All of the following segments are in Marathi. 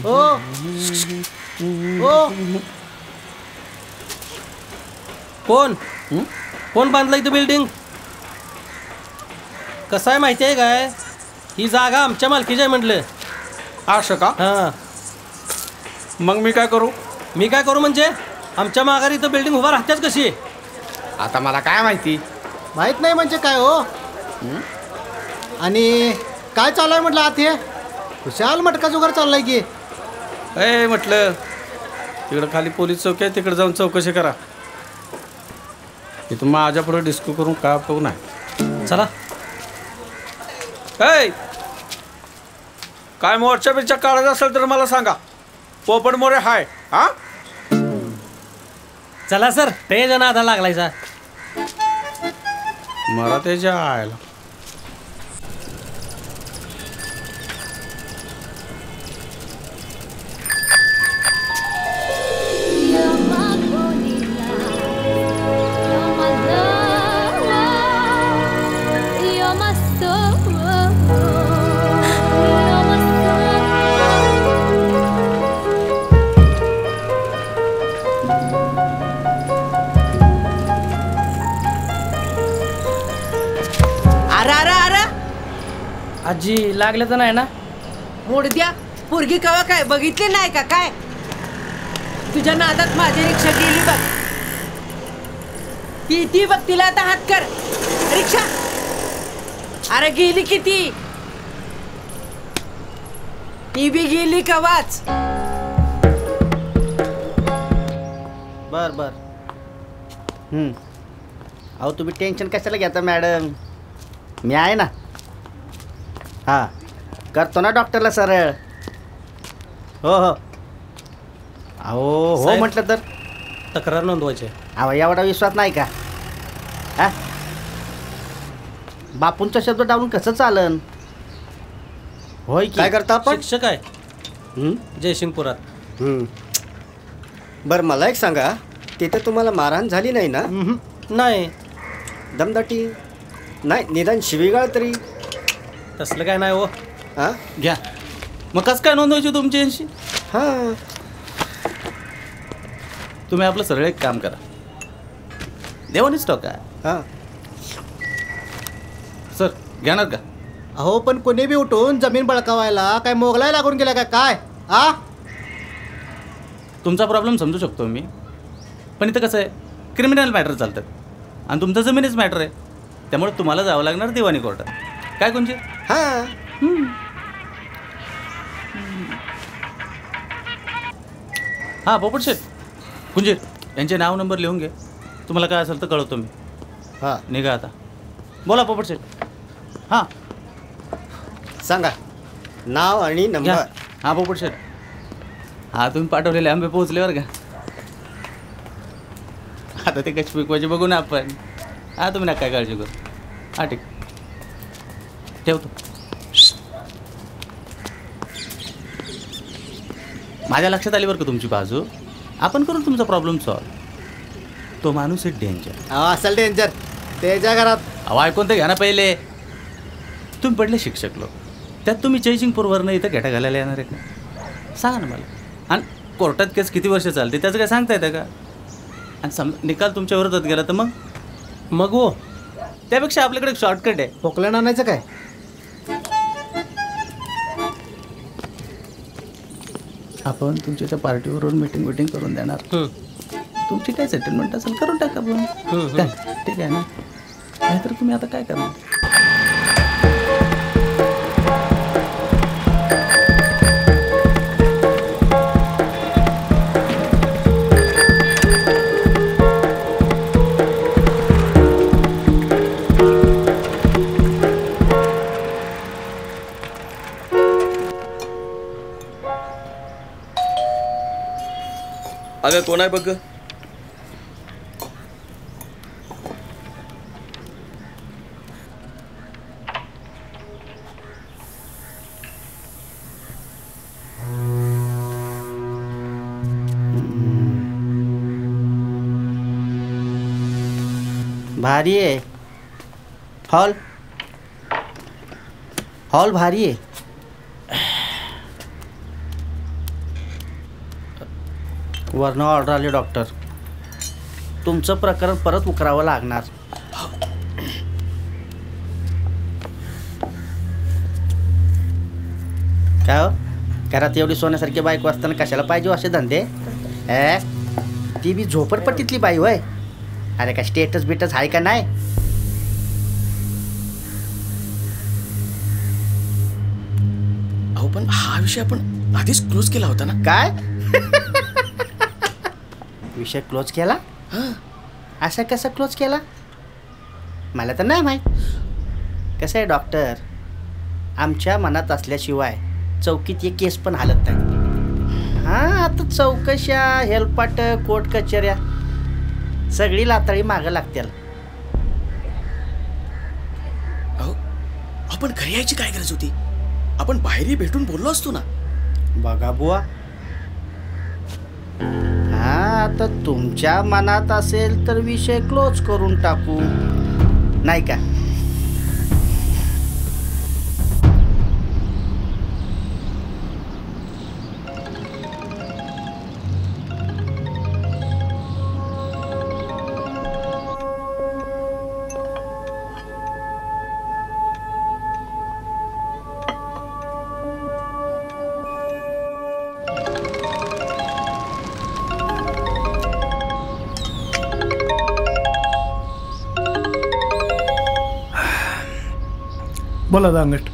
ओ ओ कोण कोण बांधलं इथं बिल्डिंग? कसं आहे माहिती आहे काय, ही जागा आमच्या मालकीची आहे म्हटलं. असं का? हां. मग मी काय करू? मी काय करू म्हणजे आमच्या माघारी इथं बिल्डिंग उभा राहतेच कशी? आता मला काय माहिती. माहित नाही म्हणजे काय हो? आणि काय चालू आहे म्हटलं आत हे? खुशाल मटका जुगार चाललाय की. ए म्हटलं तिकडं खाली पोलीस चौकी आहे, तिकडे जाऊन चौकशी करा. इथं माझ्या पुढे डिस्को करून काय उपयोग नाही. चला. ऐ काय मोर्चा बिर्चा काढायचा असेल तर मला सांगा. पोपट मोरे हाय. हा चला सर, ते जण आधा लागलायचा. मला त्याच्या आयला आजी लागलं तर नाही ना? मोडद्या पोरगी कवा काय बघितली नाही का काय? तुझ्या नादात माझी रिक्षा गेली बघ. ती बघ, तिला आता हात कर. रिक्षा अरे गेली किती? ती बी गेली कवाच. बर बर. अहो तुम्ही टेन्शन कशाला घेता मॅडम, मी आहे ना. हां करतो ना डॉक्टरला सरळ. हो हो. अहो हो म्हटलं तर तक्रार नोंदवायची. अहो एवढा विश्वास नाही का? हा बापूंचा शब्द डावून कसं चालन? होय की. काय करता आपण? शिक्षक आहे जयसिंगपुरात. बरं मला एक सांगा, तिथे तुम्हाला मारहाण झाली नाही ना? नाही. दमदाटी नाही, निदान शिवीगाळ तरी? तसलं काय नाही हो. हां घ्या. मग कसं काय नोंदवायची तुमची यांशी? हां तुम्ही आपलं सरळ एक काम करा, देवानीच टाका. हां सर घेणार का? अहो पण कोणी बी उठून जमीन बळकावायला काय मोगलाय लागून गेला काय काय? आ तुमचा प्रॉब्लेम समजू शकतो मी, पण इथं कसं आहे, क्रिमिनल मॅटर चालतात आणि तुमचं जमीनच मॅटर आहे, त्यामुळे तुम्हाला जावं लागणार दिवाणी कोर्टात. काय कोणचे? हां हां पोपट शेठ कुंजीर यांचे नाव नंबर लिहून घे. तुम्हाला काय असेल तर कळवतो मी. हां निघा आता. बोला पोपट शेठ. हां सांगा नाव आणि नंबर. हां पोपट शेठ, हां तुम्ही पाठवलेले आंबे पोहोचल्यावर का? आता ते कशी पिकवायचे बघू ना आपण. हां तुम्ही ना काय काळजी करू. हां ठीक, ठेवतो. माझ्या लक्षात आली बरं का तुमची बाजू. आपण करू तुमचा प्रॉब्लेम सॉल्व. तो माणूस आहे डेंजर. अहो असेल डेंजर त्याच्या घरात. अहो ऐकून तर घ्या ना पहिले. तुम्ही पडले शिक्षक लोक, त्यात तुम्ही जयसिंगपूरवरनं इथं घेटा घालायला येणार आहे का? सांगा ना मला. आणि कोर्टात केस किती वर्ष चालते त्याचं काय सांगता येतं का? आणि निकाल तुमच्या विरोधात गेला तर मग हो, त्यापेक्षा आपल्याकडे एक शॉर्टकट आहे. पोकलन आणायचं काय? आपण तुमच्या त्या पार्टीवरून मीटिंग करून देणार. तुमची काय सेटलमेंट असेल करून टाका आपण. काय ठीक आहे ना? नाहीतर तुम्ही आता काय करणार? अगं कोण आहे बघ. भारी आहे हॉल. हॉल भारी आहे. वरनं ऑर्डर आली डॉक्टर. तुमचं प्रकरण परत उकरावं लागणार. काय हो, घरात एवढी सोन्यासारखी बायको असताना कशाला पाहिजे असे धंदे? ती बी झोपडपट्टीतली बाई होय. अरे काय स्टेटस बिटस आहे का नाही? अहो पण हा विषय आपण आधीच क्लोज केला होता ना. काय विषय क्लोज केला? असा कसा क्लोज केला? मला तर नाही माहीत. कसं आहे डॉक्टर, आमच्या मनात असल्याशिवाय चौकीत एक केस पण हालत नाही. हां, आता चौकशा, हेलपाट, कोर्ट कचेऱ्या सगळी लाताळी मागं लागतील. अहो आपण घरी यायची काय गरज होती? आपण बाहेरही भेटून बोललो असतो ना. बघा बुवा, हां आता तुमच्या मनात असेल तर विषय क्लोज करून टाकू, नाही का? बोला दांगट.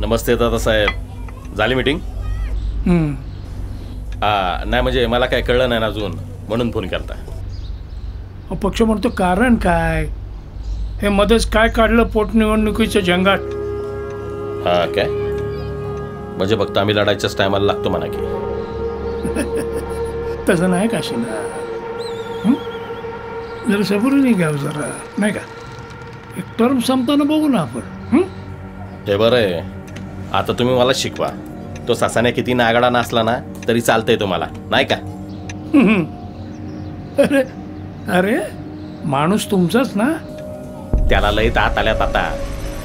नमस्ते दादासाहेब, झाली मीटिंग? नाही म्हणजे मला काय कळलं नाही ना अजून, म्हणून फोन करता. पक्ष म्हणतो कारण काय? हे मध्येच काय काढलं पोटनिवडणुकीच्या जंगात? हा काय म्हणजे फक्त आम्ही लढायच्याच टायमाला लागतो म्हणा की? तसं नाही का शिना, जरा सबुरीने घ्यावं जरा, नाही का? एक टर्म संपताना बघू ना आपण. ते बरं आहे. आता तुम्ही मला शिकवा. तो ससाने किती नागाडा नसला ना तरी चालतंय तुम्हाला, नाही का? अरे अरे माणूस तुमचाच ना. त्याला लय तात आल्यात आता.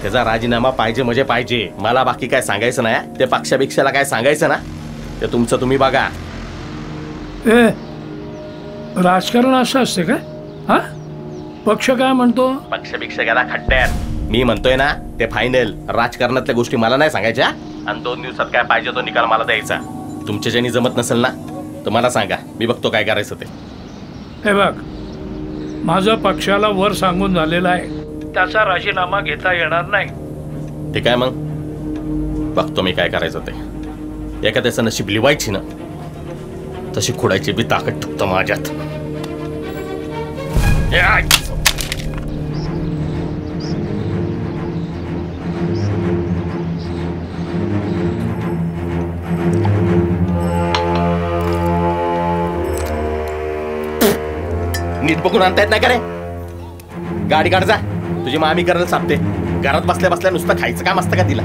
त्याचा राजीनामा पाहिजे म्हणजे पाहिजे. मला बाकी काय सांगायचं नाही. ते पक्षाभिक्षाला काय सांगायचं ना ते तुमचं तुम्ही बघा. ए राजकारण असं असते काय? हा, पक्ष काय म्हणतो? पक्षभिक्षा गेला खड्ड्यात. मी म्हणतोय ना ते फायनल. राजकारणातल्या गोष्टी मला नाही सांगायच्या आणि 2 दिवसात काय पाहिजे तो निकाल मला द्यायचा. तुमच्या ज्यांनी जमत नसेल ना तर मला सांगा, मी बघतो काय करायचं ते. हे बघ, माझा पक्षाला वर सांगून झालेला आहे, त्याचा राजीनामा घेता येणार नाही. ठीक आहे, मग बघतो मी काय करायचं ते. एखाद्याचं नशीब लिवायची ना तशी खोडायची बी ताकद ठुकतो माझ्यात. नीट बघून आणता येत नाही का रे? गाडी काढ जा. तुझी मामी करायला सांगते. घरात बसल्या बसल्या नुसतं खायचं काम असतं का तिला?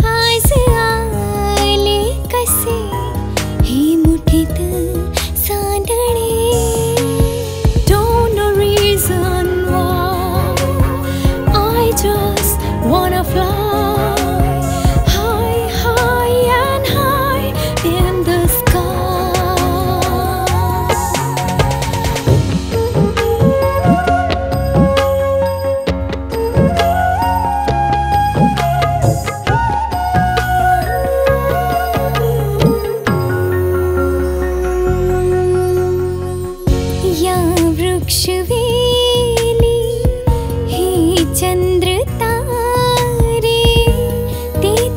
आज wanna fly high, high and high in the या वृक्षवेली ही चंद्र तारे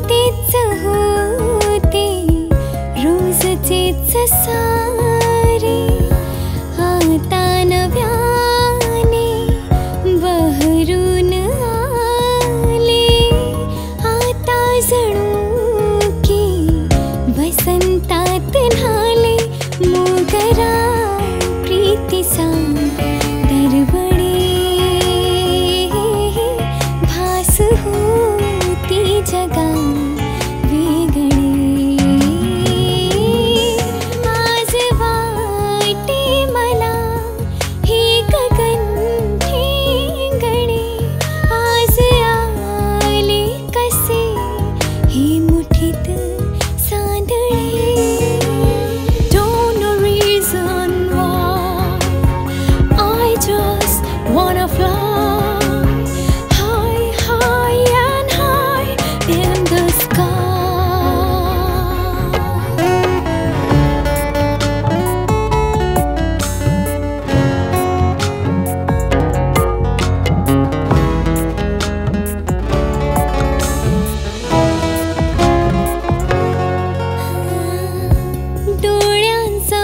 तेच होते रोजचेच सारे आता नव्याने बहरून आले आता जणू की वसंतात न्हाले मोगरा प्रीतीचा दरवळे भास होती जगा वेगळे आज वाटे मला हे गगन ठेंगणे आज आले कसे हे मुठीत सांदळे Don't know reason why I just wanna fly high, high and high in the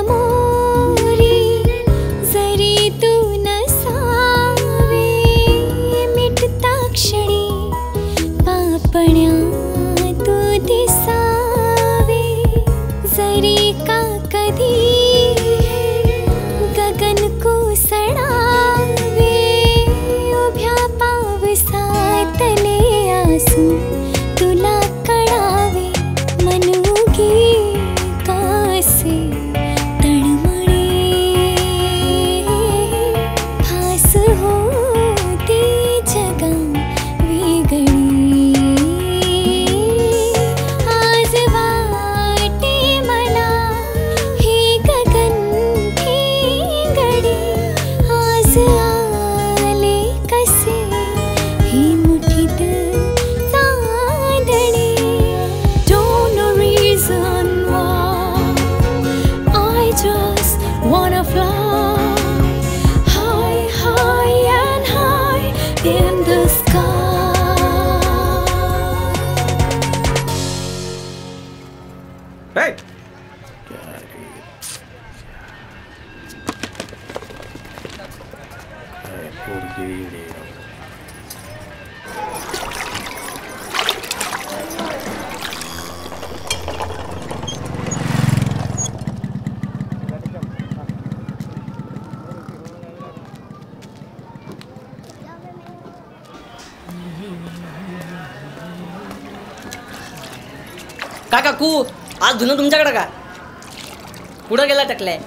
डोळ्यांसमोरी जरी तू नसावे मिटता क्षणी पापण्या तू दिसावे जरी का कधी गगन कोसळावे उभ्या पावसातले आसू तुला कळावे मन उगी कासे तळमळे भास होती जगा वेगळी आज वाटे मला हे गगन ठेंगणे आज आले कसे हे मुठीत चांदणे Don't know reason why I just wanna fly high, high and high in the sky. काय काकू आज धुणं तुमच्याकडे का कुठं गेला टकलाय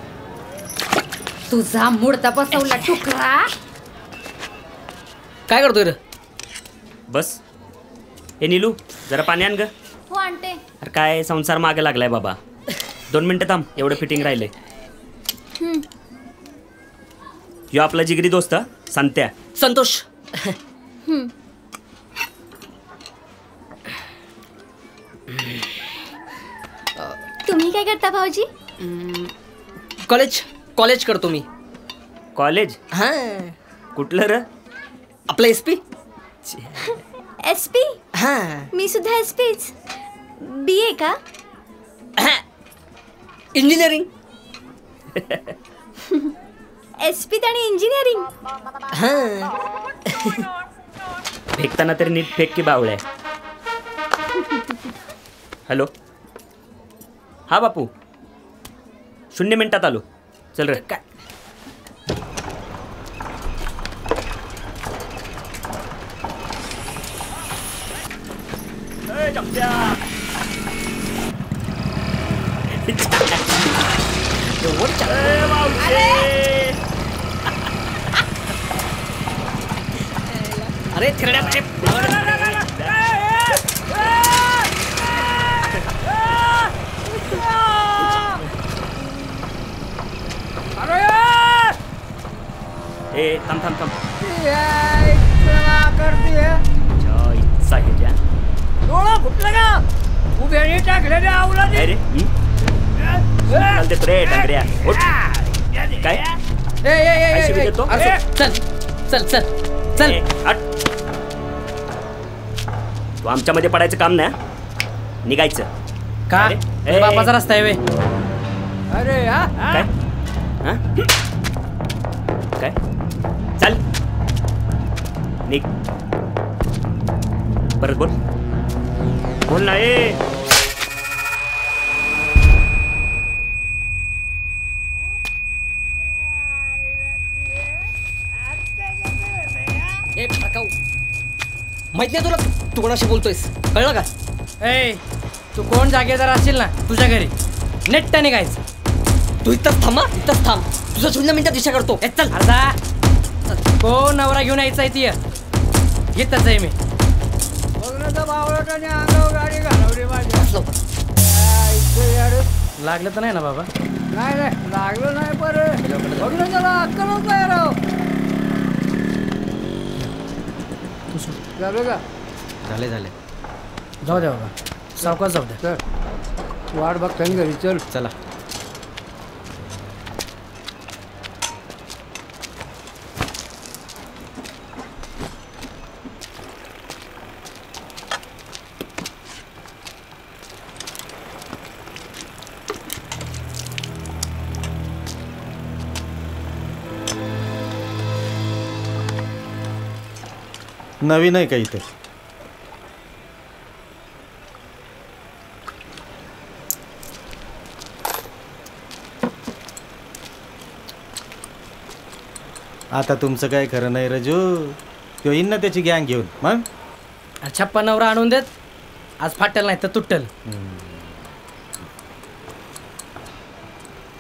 तुझा मुडता बसवला टुकरा. काय करतोय रे बस. ए नीलू जरा पाणी आण ग. हो आणते. अरे काय संसार मागे लागलाय बाबा. 2 मिनिटं थांब एवढं फिटिंग राहिले. यो आपला जिगरी दोस्त संत्या. संतोष. तुम्ही काय करता भाऊजी? कॉलेज करतो मी. कॉलेज? हा. कुठलं र? आपलं SP. SP? हा. मी सुद्धा SPच. BA का? इंजिनिअरिंग. SP आणि इंजिनिअरिंग. फेकताना तरी नीट फेक की बावळ्या. हॅलो. हा बापू 0 मिनिटात आलो. चल रे. काय अरे थिरड्या काय रे चल देतो रे डांगऱ्या उठ. काय पैसे बी देतो. चल चल चल चल. हट. तू आमच्यामध्ये पडायचं काम नाही. निघायचं का ए, बापाचा रस्ता आहे वे. अरे काय हा? काय चल निघ. परत बोल बोल ना. ए प्रकाऊ माहित नाही तुला तू कोणाशी बोलतोयस कळलं का? ए तू कोण जागेदार असशील ना तुझ्या घरी नेट्ट निघायचं. तू इथंच थांब हा, इथंच थांब. तुझं 0 मिनिटात दिशा करतो. ए चल अर्धा कोण नवरा घेऊन यायचा आहे ती येतच आहे मी. गाडी घालवली माझी. लागलं तर नाही ना बाबा? नाही नाही लागलं नाही बरं त्याला अक्कलच नाही राव. झालं का? झाले जाऊ द्या बाबा सावकाश जाऊ द्या. चल वाट बघताना घरी चल. चला. नवीन आहे का इथे? आता तुमचं काय खरं नाही रजू. तो येईन ना त्याची गँग घेऊन. मग छप्पा नवरा आणून देत. आज फाटल नाही तर तुटल.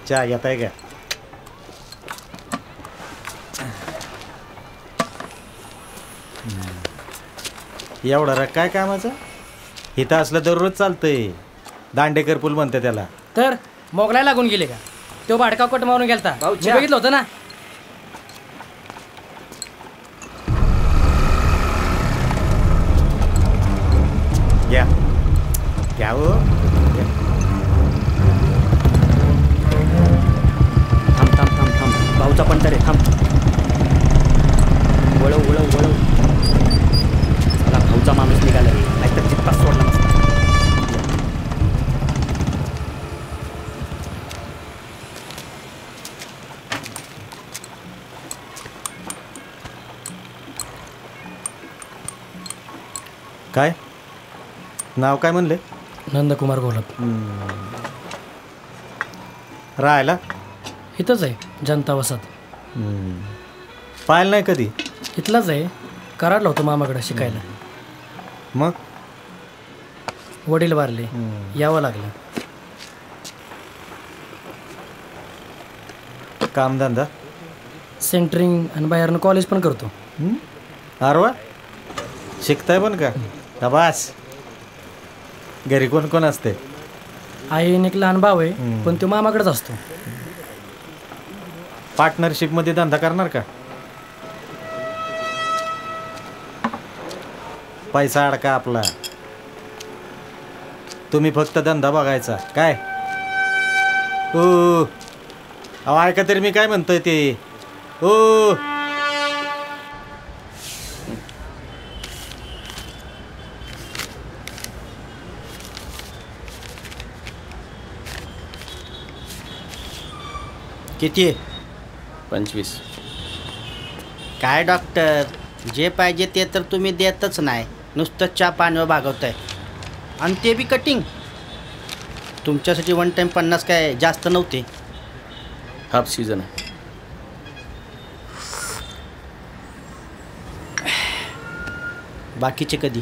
चहा घेत आहे का? एवढा रग काय कामाचा? इथं असलं दररोज चालतंय. दांडेकर पूल म्हणते त्याला. तर मोगलाय लागून गेले का? तो भाडका कोट मारून गेलता. मी बघितलं होतं ना. घ्या घ्या हो. थांब थांब थांब थांब. भाऊचा पण तर आहे. थांब. वळव वळव वळव. चला भाऊचा माणूस निघाला नाहीतर चित्ताच सोडला नसता. काय नाव काय म्हणले? नंदकुमार गोलप. राहायला इथंच आहे जनता वसात. पाहिलं नाही कधी? इथलाच आहे. कराडला होतो मामाकडे शिकायला. मग वडील वारले. यावं लागलं. कामधंदा सेंटरिंग आणि बाहेरनं कॉलेज पण करतो. अरवा शिकताय पण का? बास. घरी कोण कोण असते? आईने एक लहान भाऊ आहे पण तो मामाकडेच असतो. पार्टनरशिपमध्ये धंदा करणार का? पैसा अडका आपला. तुम्ही फक्त धंदा बघायचा. काय ओ अहो ऐका तरी मी काय म्हणतोय ते. ओ किती? 25. काय डॉक्टर, जे पाहिजे ते तर तुम्ही देतच नाही. नुसतं चहा पाण्यावर भागवताय आणि ते बी कटिंग. तुमच्यासाठी 1 टाइम 50 काय जास्त नव्हते? हाफ सीझन आहे. बाकीचे कधी?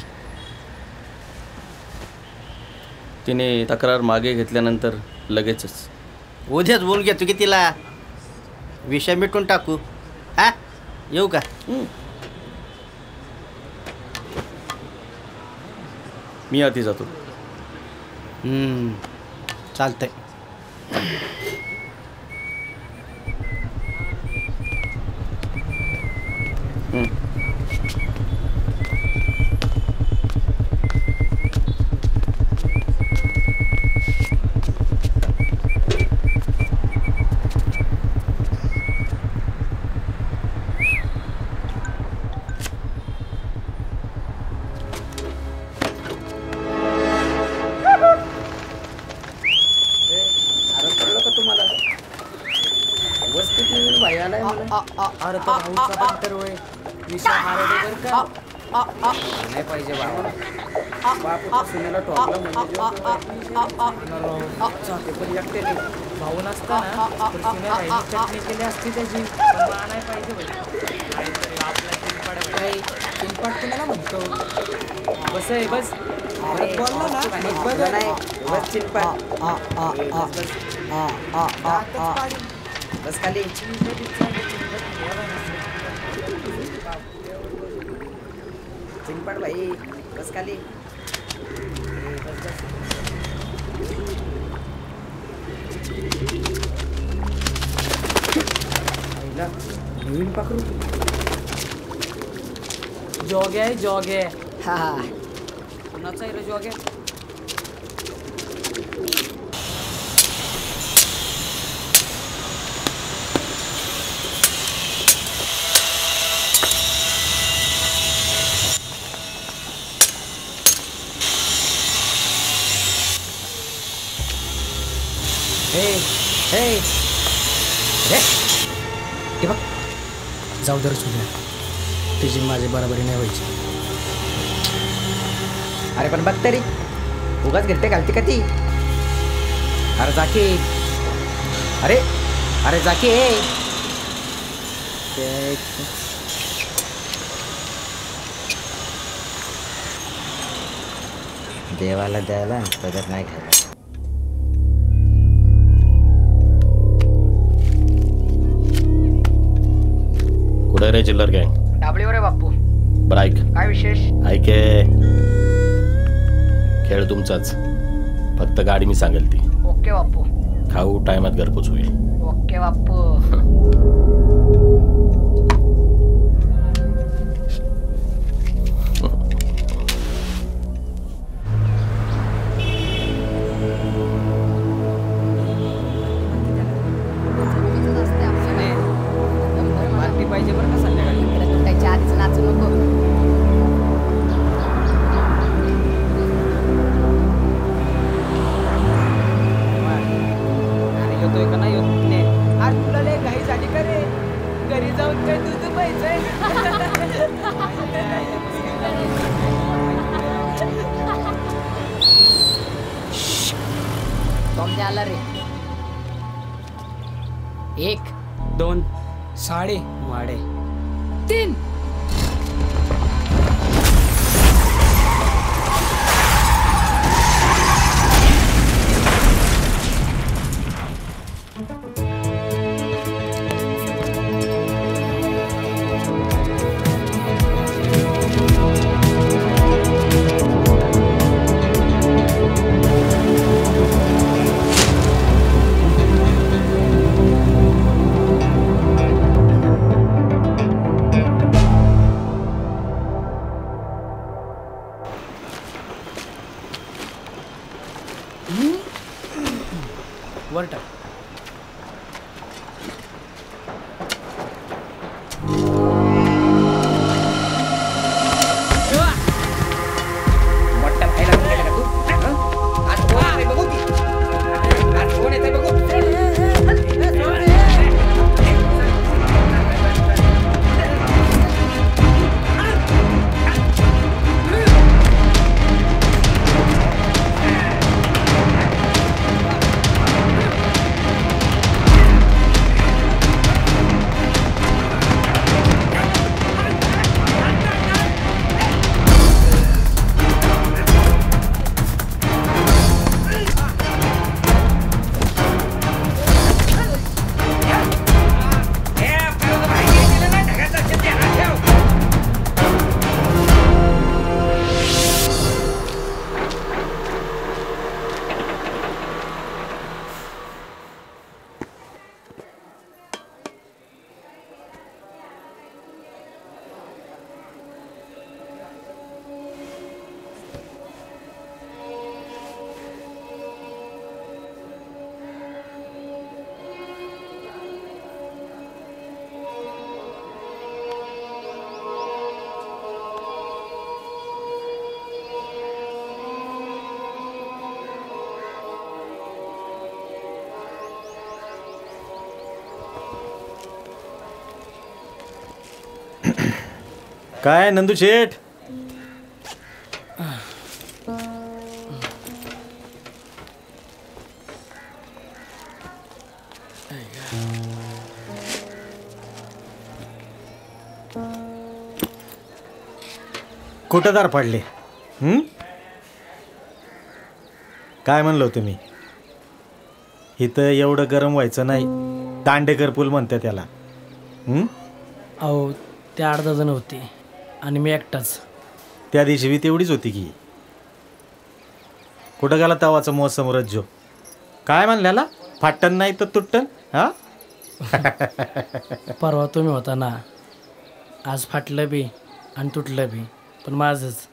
तिने तक्रार मागे घेतल्यानंतर लगेचच. उद्याच बोलून घेतो की तिला. विषय मिटून टाकू. हा येऊ का? मी आधी जातो. चालतंय. अरे तो भाऊचा पण तर होय विषय हारडे बर का नाही पाहिजे बाबा बापूच्या सुनेला टोकला म्हणजे पण एकट्याने भाऊ नसताना तर सुन्या राहिली चटणी केली असती त्याची नाही पाहिजे काहीतरी आपला चिंपाट कुणाला म्हणतो बस आहे बस बोलला ना बस चिंपाट बस खाली चिंपाट भाई बस खाली नवीन पकडू जॉग आहे हा कुणाचा आहे रे जॉग आहे हे बघ जाऊ दर सुद्धा तुझी माझी बरोबरी नाही व्हायची अरे पण बघ तरी उगाच गिरटे घालते का ती अरे जाके अरे अरे जाके देवाला द्यायला पदर नाही घ्यायला कुठे रे चिल्लर गँग डाबलीवर आहे बाप्पू बरं ऐक काय विशेष ऐके खेळ तुमचाच फक्त गाडी मी सांगेल ती ओके बाप्पू खाऊ टायमात घरपोच होईल ओके बाप्पू पाहिजे बरं का संध्याकाळी तुटायच्या आधीच नाचू नको अरे येतोय का नाही येत आज तुला लय घाई झाली का रे घरी जाऊन काय दूध पाहिजे टॉमने आला रे 1 2 साडे वाडे 3 वरटा मोठा खायला गेला का तू आज कोण आहे बघू ती आज कोण येतंय बघू काय नंदू शेठ? कुठं दार पाडले? काय म्हणलो तुम्ही? इथं एवढं गरम व्हायचं नाही. दांडेकर पूल म्हणते त्याला. अहो ते 8-10 जण होते आणि मी एकटाच. त्या दिवशी बी तेवढीच होती की. कुठं गेला तवाचा मोसम रज्जो? काय म्हणल्याला? फाटन नाही तर तुटन. हा परवा तुम्ही होता ना. आज फाटलं बी आणि तुटलं बी, पण माझंच.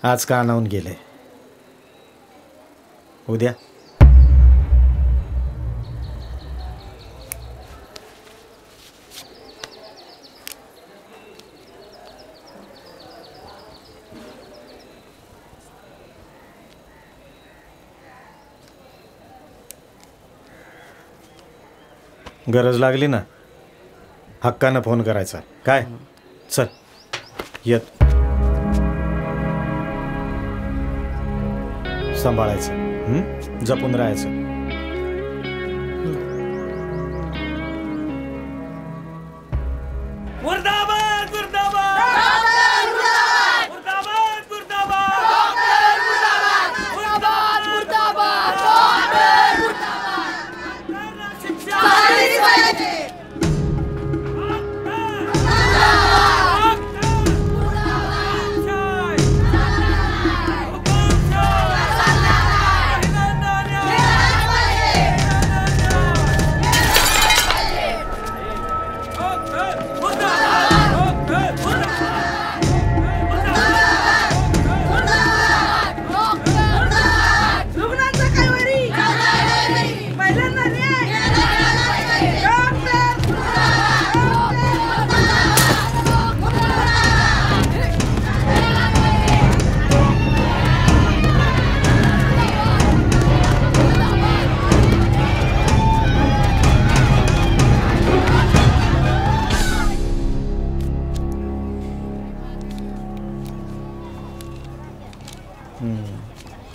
आज का आणून गेले? उद्या गरज लागली ना हक्कानं फोन करायचा. काय चल येत. सांभाळायचं, जपून राहायचं.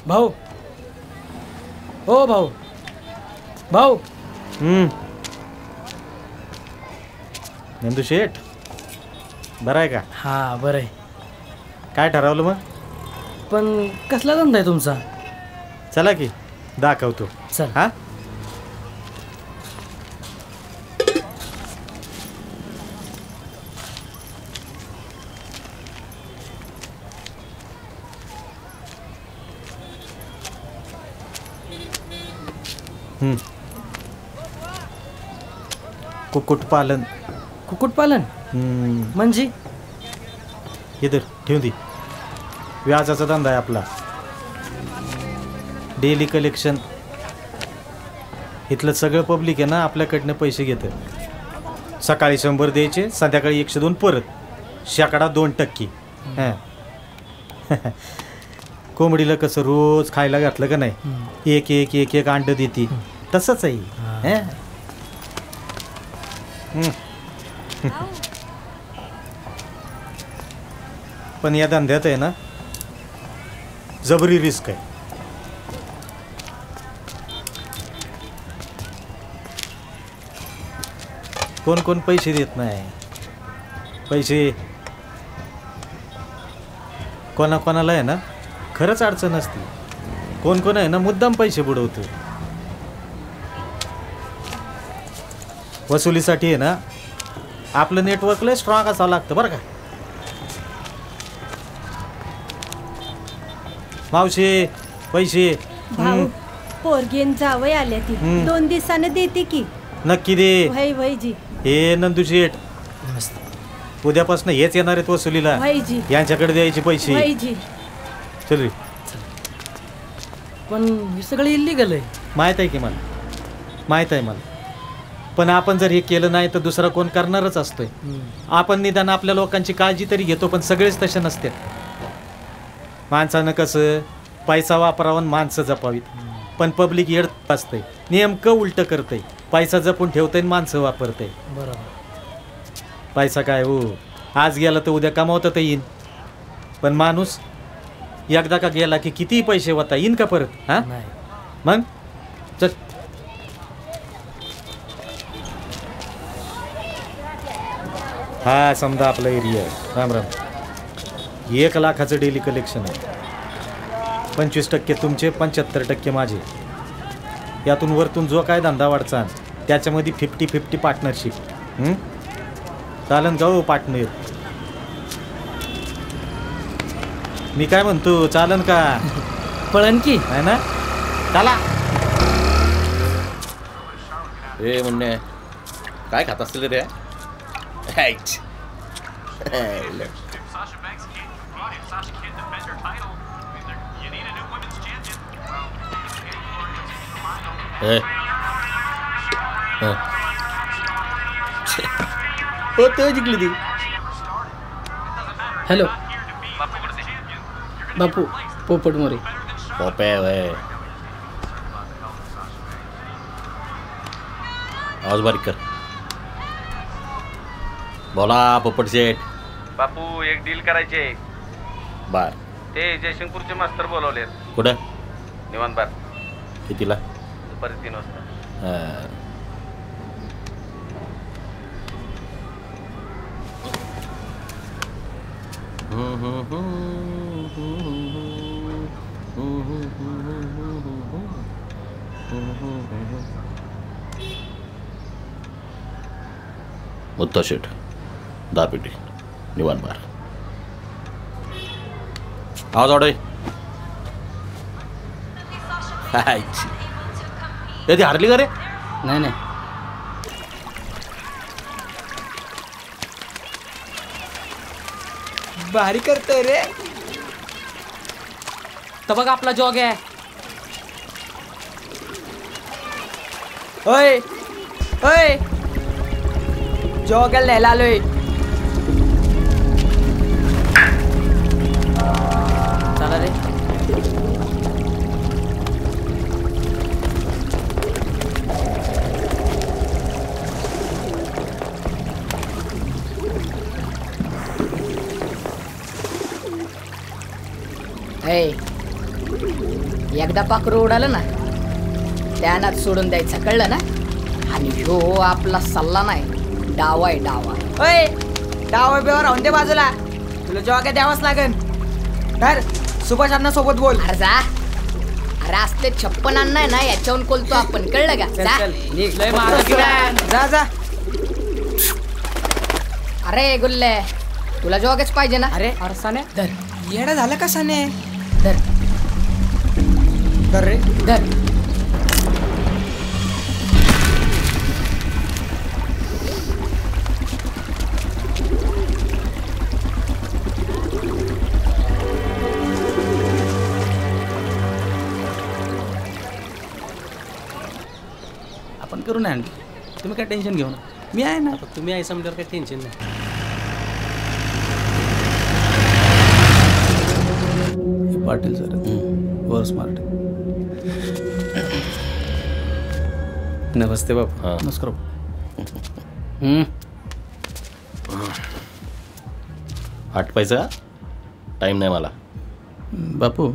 भाऊ, हो भाऊ, भाऊ. नंदू शेठ बरं आहे का? हा बरं आहे. काय ठरवलं मग? पण कसला धंदा आहे तुमचा? चला की दाखवतो. चल. हा कुक्कुटपालन. कुक्कुटपालन म्हणजे? इधर ठेवून दे. व्याजाचा धंदा आहे आपला. Daily collection. इथलं सगळं पब्लिक आहे ना आपल्याकडनं पैसे घेतं. सकाळी 100 द्यायचे, संध्याकाळी 102 परत. शेकडा 2%. हां कोंबडीला कसं रोज खायला घातलं का नाही, एक एक एक एक अंड देते, तसंच आहे. पण या धंद्यात आहे ना जबरी रिस्क आहे. कोण कोण पैसे देत नाही. पैसे कोणाकोणाला आहे ना खरंच अडचण असते. कोण कोण आहे ना मुद्दाम पैसे बुडवतो. वसुलीसाठी आहे ना आपलं नेटवर्क लय स्ट्रॉंग असावं लागतं बरं का. मावशी पैसे भाऊ पोरगीन जावई आल्या ती 2 दिवसानं देते की. नक्की दे. भाईजी हे नंदू शेठ उद्यापासून हेच येणार आहेत वसुलीला. यांच्याकडे द्यायचे पैसे. चल रे. पण हे सगळं इल्लीगल आहे. माहीत आहे की मला, माहीत आहे मला. पण आपण जर हे केलं नाही तर दुसरा कोण करणारच असतोय. आपण निदान आपल्या लोकांची काळजी तरी घेतो, पण सगळेच तसे नसते. माणसानं कसं पैसा वापरावा, माणसं जपावीत. पण पब्लिक येड असतंय, नेमकं उलटं करतंय. पैसा जपून ठेवते माणसं वापरते. बरोबर. पैसा काय हो, आज गेला तर उद्या कमावता तर येईन, पण माणूस एकदा का गेला की कितीही पैसे होता येईन का परत? हा मग चल. हा समजा आपला एरिया आहे. राम राम. 1 लाखाचं डेली कलेक्शन आहे. 25% तुमचे, 75% माझे. यातून वरतून जो काय धंदा वाढचा त्याच्यामध्ये 50-50 पार्टनरशिप. चालन का हो पार्टनर? मी काय म्हणतो, चालन का? पळन की आहे ना? चला. ए म्हणणे काय खात असतील रे? जिंकली ती. हॅलो बापू, पोपट मोरे. पोपे वय आवाज बारीक कर. बोला पोपट शेठ. बापू एक डील करायचे. बार ते जयसिंगपूरचे मास्तर बोलवले. कुठं? निवांत बार. कितीला? दुपारी 3 वाजता. मुत्ता शेठ, 10 पेटी निवांत बार. आवाज वाढव. ती हारली का रे? नाही नाही. भारी करतोय रे. तर बघ आपला जॉग आहे. ओय ओय, जॉगल न्यायला आलोय. चला रे. एकदा पाखरू उडालं ना त्यानात सोडून द्यायचं, कळलं ना? आणि ह्यो आपला सल्ला नाही, डावा आहे डावा. ओय, डावा बेवर राहून दे बाजूला. तुला जेव्हा काय द्यावंच लागेल. तर सुभाष अण्णा सोबत बोल. अरे जा. अरे असले 56 अण्णा आहे ना, याच्याहून बोलतो आपण, कळलं का? जा जा. अरे गुल्ले, तुला जॉगच पाहिजे ना? अरे अरसाने धर. येडा झालं का साने? धर धर रे धर. आपण करू ना आणखी. तुम्ही काय टेन्शन घेऊ ना, मी आहे ना. तुम्ही आहे समजा, काही टेन्शन नाही. पाटील सर वर स्मार्ट. नमस्ते बाप. नमस्कार. आटपायचा टाईम नाही मला. बापू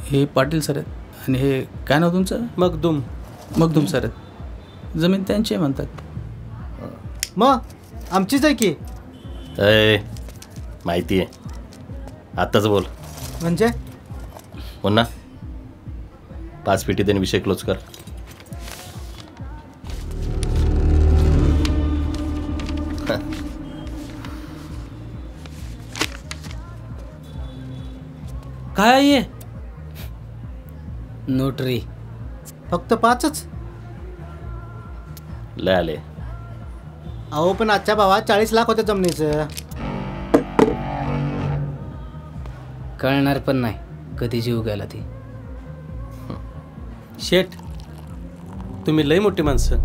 हे पाटील सर आहेत आणि हे काय नाव तुमचं? मगदूम सर आहेत. जमीन त्यांची म्हणतात. मग आमचीच आहे की. माहिती आहे. आत्ताच बोल. म्हणजे पुन्हा 5 पेटी देणे, विषय क्लोज कर. काय आहे? नोटरी. फक्त 5च? लय आले. अहो पण आजच्या भावात 40 लाख होते जमिनीचं. कळणार पण नाही कधी जीव गेला ती. शेठ, तुम्ही लई मोठी माणसं,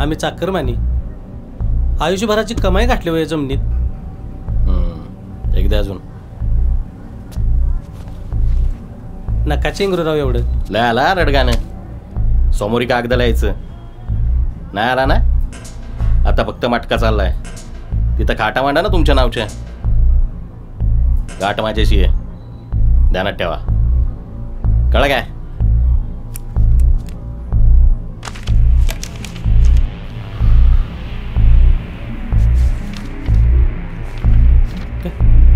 आम्ही चाकरमानी. आयुष्यभराची कमाई गाठली हो या जमिनीत. एकदा अजून नका चेंगरूराव एवढं. लय आला रडगाणं. समोरी कागदाला यायचं. नाही आला ना, आता फक्त मटका चाललाय. तिथं खाटा मांडा ना तुमच्या नावच्या. गाठ माझ्याशी आहे, ध्यानात ठेवा. कळलं काय?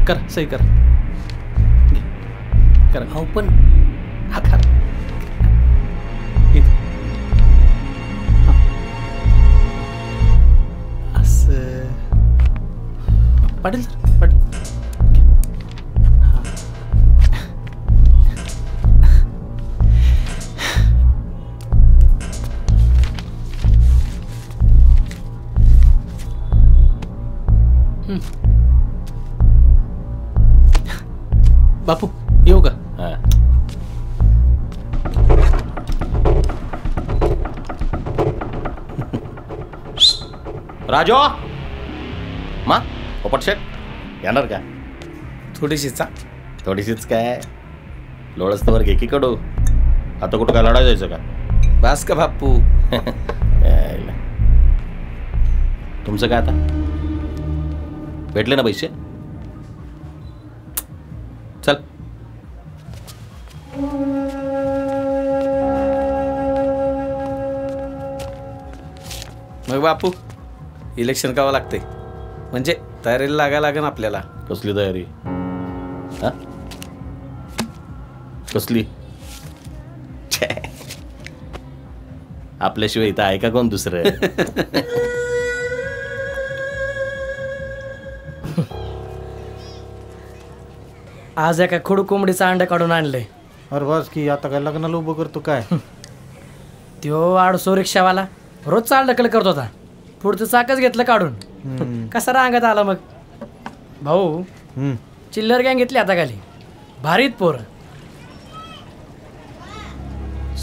कर, सही कर. कर. हो पण हा कर. असं पाटील सर, पाटील. बापू येऊ का? राजो मा पोपटशेट येणार का? थोडीशीच. थोडीशीच काय? लोळस्तवर घे की कडू. आता कुठं काय लढाय जायचं का? बास का बापू? तुमचं काय आता? भेटले ना पैसे? चल. मग बापू इलेक्शन करावं लागते, म्हणजे तयारीला लागायला लागेल आपल्याला. कसली तयारी? हा कसली? आपल्याशिवाय इथं आहे का कोण दुसरं? आज एका खुडू कोंबडीचं अंड काढून आणलंय. अरे बस की, आता काय लग्नाला उभं करतो काय? त्यो आडसो रिक्षावाला रोज चाल ढकल करत होता. पुढचं चाकच घेतलं काढून. कसा रांगत आला मग. भाऊ चिल्लर गँग घेतली आता खाली. भारीत पोर.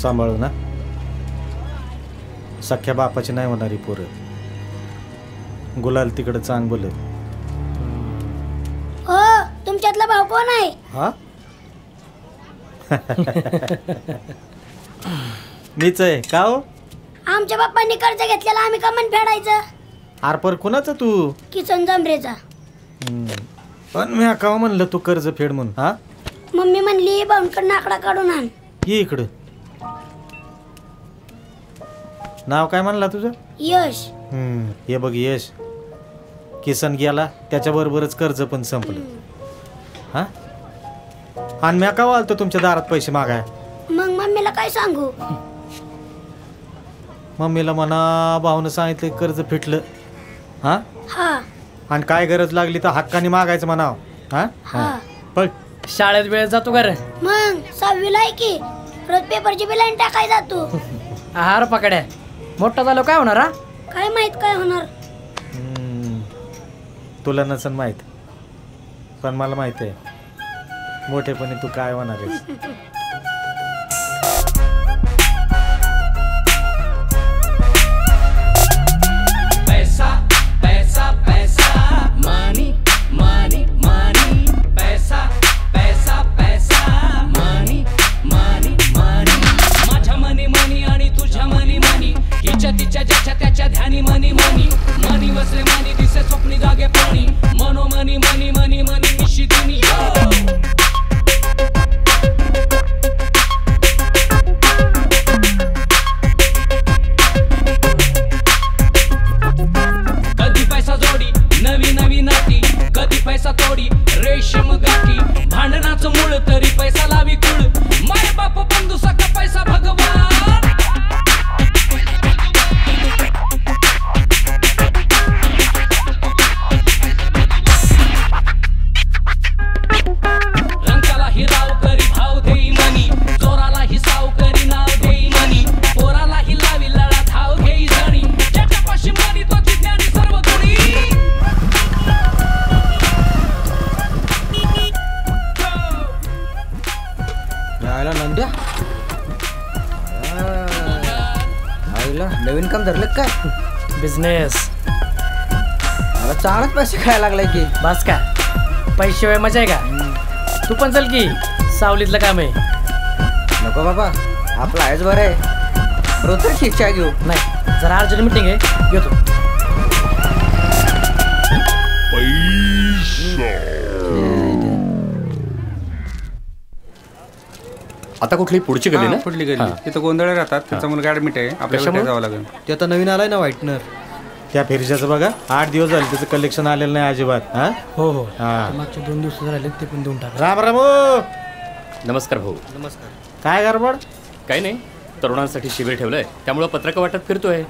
सांभाळू ना, सख्या बापाची नाही होणारी पोरं. गुलाल तिकडं चांग बोल. हो, तुमच्यातला भाऊ कोण आहे? हा मीच आहे. का हो? आमच्या बाप्पांनी कर्ज घेतलेला, आम्ही का मन फेडायचं? आरपर कुणाचं तू? किसन जमरेचा. पण मी का म्हणलं तू कर्ज फेड म्हणून? हा मम्मी म्हणली भाऊंकडनं आकडा काढून आण. ये इकडं. नाव काय म्हणला तुझं? यश. हे बघ यश, किसन गेला त्याच्याबरोबरच कर्ज पण संपलं. हा आणि मी का आलतो तुमच्या दारात पैसे मागाय? मग मम्मीला काय सांगू? मम्मीला म्हणा भाऊनं सांगितलं कर्ज फिटलं. हा हा. आणि काय गरज लागली तर हक्काने मागायचं म्हणाव. हा पण शाळेत वेळ जातो का रे? मग 6वीला आहे की, रोज पेपरची बिलाईन टाकाय जातो. आहार पकड्या. मोठा झालो काय होणार? हा काय माहित काय होणार. तुला नसन माहित, पण मला माहित आहे मोठेपणी तू काय होणार आहेस. पैसा पैसा पैसा, मनी मनी मनी. पैसा पैसा पैसा, मनी मनी मनी. माझ्या मनी मनी आणि तुझ्या मनी मनी. हिच्या तिच्या ज्याच्या त्याच्या ध्यानी मनी मनी. मनी वसले मनी दिसे स्वप्नी जागे पाणी. मनो मनी मनी मनी मनी निशी दुनी. कधी पैसा जोडी नवी नवी नाती, कधी पैसा तोडी रेशीम गाठी. भांडणाचं मूळ तरी पैसा लावी कुळ. माय बाप बंधू सका पैसा भगवान. रंगाला ही राव करी भाव देई मनी. चोराला ही साव करी नाव देई मनी. पोराला ही लावी लढा धाव घेई जणी. ज्याच्यापाशी मनी तो जिज्ञानी सर्व गुणी. यायला नंद्या आईला नवीन काम धरलं काय? बिझनेस. मला चांगलाच पैसे खायला लागलाय की. बस का, पैशाशिवाय मजा आहे का? तू पण चल की, सावलीतलं काम आहे. नको बाबा, आपलं आहेच बरं आहे. रोजची इच्छा घेऊ नाही, जरा अर्जंट मीटिंग आहे, येतो. आता कुठली पुढची गली ना? पुढली गली. तिथं गोंधळ राहतात. त्याचा मुलगा ऍडमिट आहे, आपल्याला जावं लागेल. ते आता नवीन आलाय ना व्हाईटनर, त्या फेरीच्याचं बघा 8 दिवस झाले त्याचं कलेक्शन आलेलं नाही अजिबात. हा हो हो, हा. मागचे 2 दिवस राहिले ते पण देऊन टाका. राम राम. नमस्कार भाऊ. नमस्कार. काय गडबड? काही नाही, तरुणांसाठी शिबिर ठेवलंय, त्यामुळं पत्रक वाटत फिरतोय.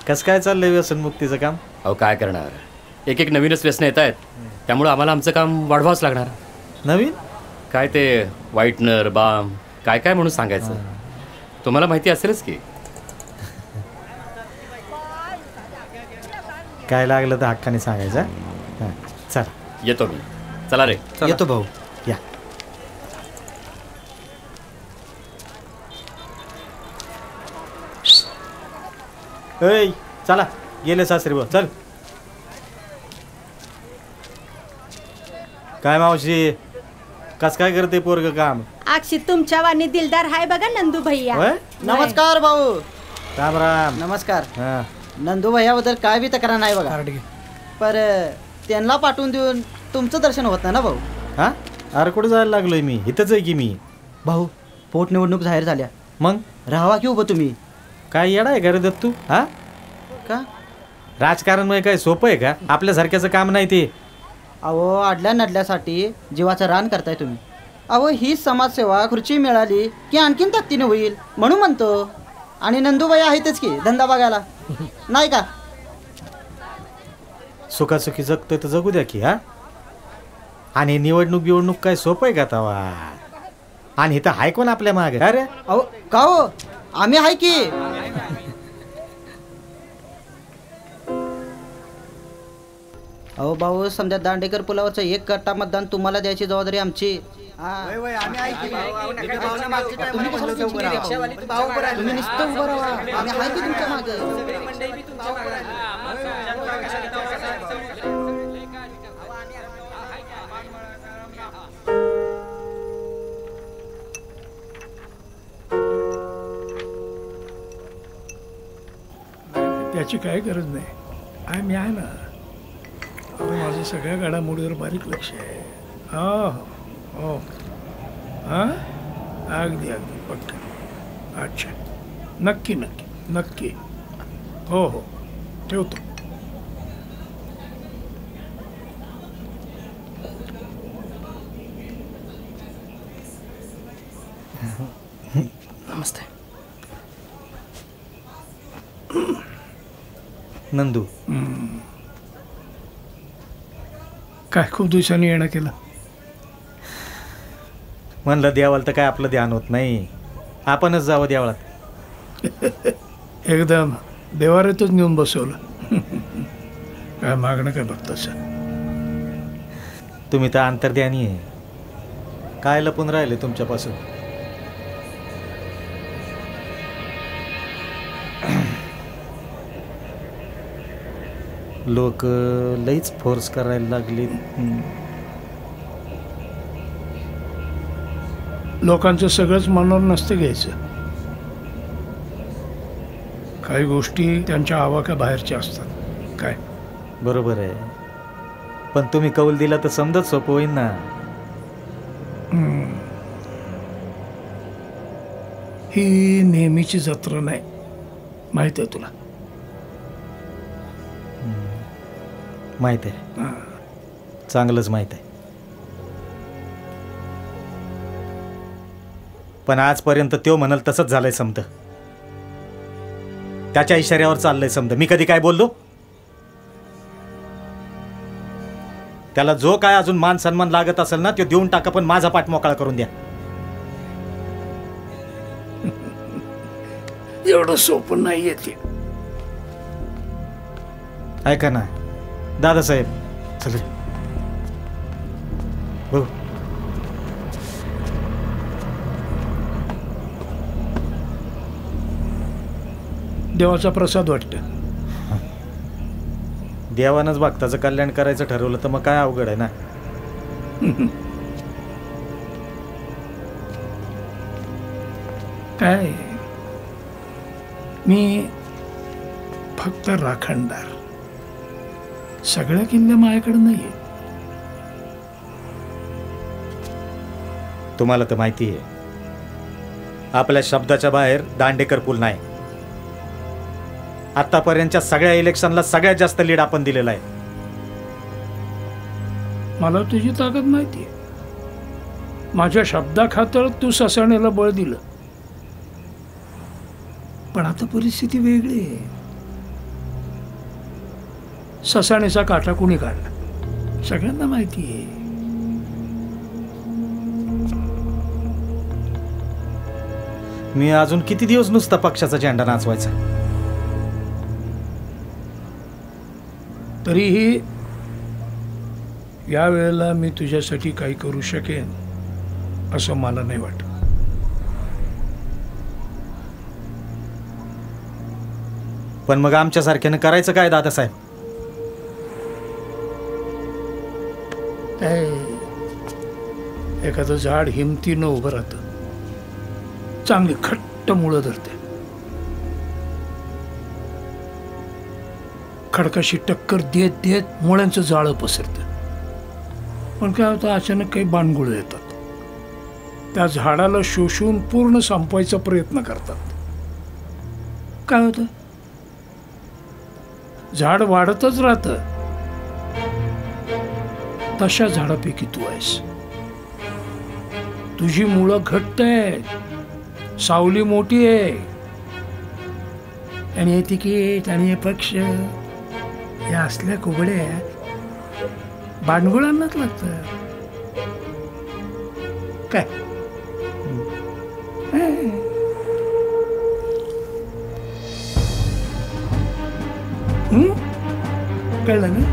कसं काय चाललंय व्यसनमुक्तीचं काम? अहो काय करणार, एक एक नवीनच व्यसन येत आहेत, त्यामुळं आम्हाला आमचं काम वाढवावंच लागणार. नवीन काय ते व्हाईटनर, बाम, काय काय म्हणून सांगायचं, तुम्हाला माहिती असेलच की. काय लागलं तर हक्काने सांगायचं. चल येतो मी. चला रे. येतो भाऊ. या. ऐ चला, गेले सासरे भाऊ. चल. काय मावशी, कस काय करते पोरग काम? अक्षी तुमच्या वाणी दिलदार हाय बघा नंदू भैया. नमस्कार भाऊ. राम राम. नमस्कार. नंदू भैयाबद्दल काय बी तक्रार नाही बघा, पर त्यांना पाठवून देऊन तुमचं दर्शन होत नाही ना भाऊ. हा, अरे कुठे जायला लागलोय मी? इथंच आहे की मी. भाऊ पोटनिवडणूक जाहीर झाल्या, मग राहावा की उभं तुम्ही? काय येडा आहे का रे दत्तू? हा का राजकारण म्हणजे काय सोपं आहे का? आपल्यासारख्याचं काम नाही ते. अहो अडल्या नडल्यासाठी जीवाचं रान करताय तुम्ही. अहो ही समाजसेवा खुर्ची मिळाली की आणखीन ताकदीने होईल म्हणून म्हणतो. आणि नंदूबाई आहेतच की धंदा बघायला, नाही का? सुखासुखी जगतोय तर जगू द्या की. हा, आणि निवडणूक काय सोपं आहे का तवा? आणि इथं हाय कोण आपल्या मागे? अरे अहो का हो, आम्ही आहे की. अहो भाऊ, समजा दांडेकर पुलावरचं 1 कट्टा मतदान तुम्हाला द्यायची जबाबदारी आमची. तुम्ही नुसतं उभं राहा, आम्ही आहे की तुमच्या मागे. त्याची काय गरज नाही, मी आहे ना. अहो माझं सगळ्या घडामोडीवर बारीक लक्ष आहे. हो हो, हां अगदी अगदी पक्का. अच्छा, नक्की नक्की नक्की. हो हो, ठेवतो. नमस्ते. नंदू, काय खूप दिवसांनी येणं केलं? म्हणलं देवाला तर काय आपलं ध्यान होत नाही, आपणच जावं देवळात. एकदम देवाऱ्यातच नेऊन बसवलं. काय मागणं काय बघतस? तुम्ही तर अंतर्ध्यानी आहे, काय लपून राहिले तुमच्यापासून? लोक लईच फोर्स करायला लागले. लोकांचं सगळंच मनावर नसतं घ्यायचं. काही गोष्टी त्यांच्या आवाक्याबाहेरच्या असतात. काय बरोबर आहे, पण तुम्ही कौल दिला तर समजत सोपं होईल ना. ही नेहमीची जत्रा नाही, माहित आहे तुला. माहित आहे, चांगलंच माहित आहे. पण आजपर्यंत तो म्हणाल तसंच झालंय समद. त्याच्या इशाऱ्यावर चाललंय समद. मी कधी काय बोललो? त्याला जो काय अजून मान सन्मान लागत असेल ना तो देऊन टाका, पण माझा पाठ मोकळा करून द्या. एवढं सोपं नाही येते. ऐका ना दादासाहेब, चल हो. देवाचा प्रसाद वाटतं. देवानंच भक्ताचं कल्याण करायचं ठरवलं तर मग काय अवघड आहे ना. काय मी फक्त राखणदार. सगळ्या किल्ल्या माझ्याकडे नाही. तुम्हाला तर माहिती आहे आपल्या शब्दाच्या बाहेर दांडेकर पूल नाही. आतापर्यंतच्या सगळ्या इलेक्शनला सगळ्यात जास्त लीड आपण दिलेला आहे. मला तुझी ताकद माहिती आहे. माझ्या शब्दाखातर तू ससाण्याला बळ दिलं. पण आता परिस्थिती वेगळी आहे. ससाण्याचा काटा कुणी काढला सगळ्यांना माहिती आहे. मी अजून किती दिवस नुसता पक्षाचा झेंडा नाचवायचा. तरीही या वेळेला मी तुझ्यासाठी काही करू शकेन असं मला नाही वाटत. पण मग आमच्यासारख्यानं करायचं काय दादासाहेब? एखादं झाड हिमतीनं उभं राहतं. चांगली खट्ट मुळं धरते. खडकाशी टक्कर देत देत मुळ्यांचं जाळं पसरतं. पण काय होतं, अचानक काही बाणगुळं येतात. त्या झाडाला शोषून पूर्ण संपवायचा प्रयत्न करतात. काय होतं, झाड वाढतच राहतं. तशा झाडापैकी तू आहेस. तुझी मुळं घट्ट आहेत, सावली मोठी आहे, आणि हे तिकीट आणि हे पक्ष या असल्या कुबड्या भांडगुळांनाच लागतात. काय कळलं ना?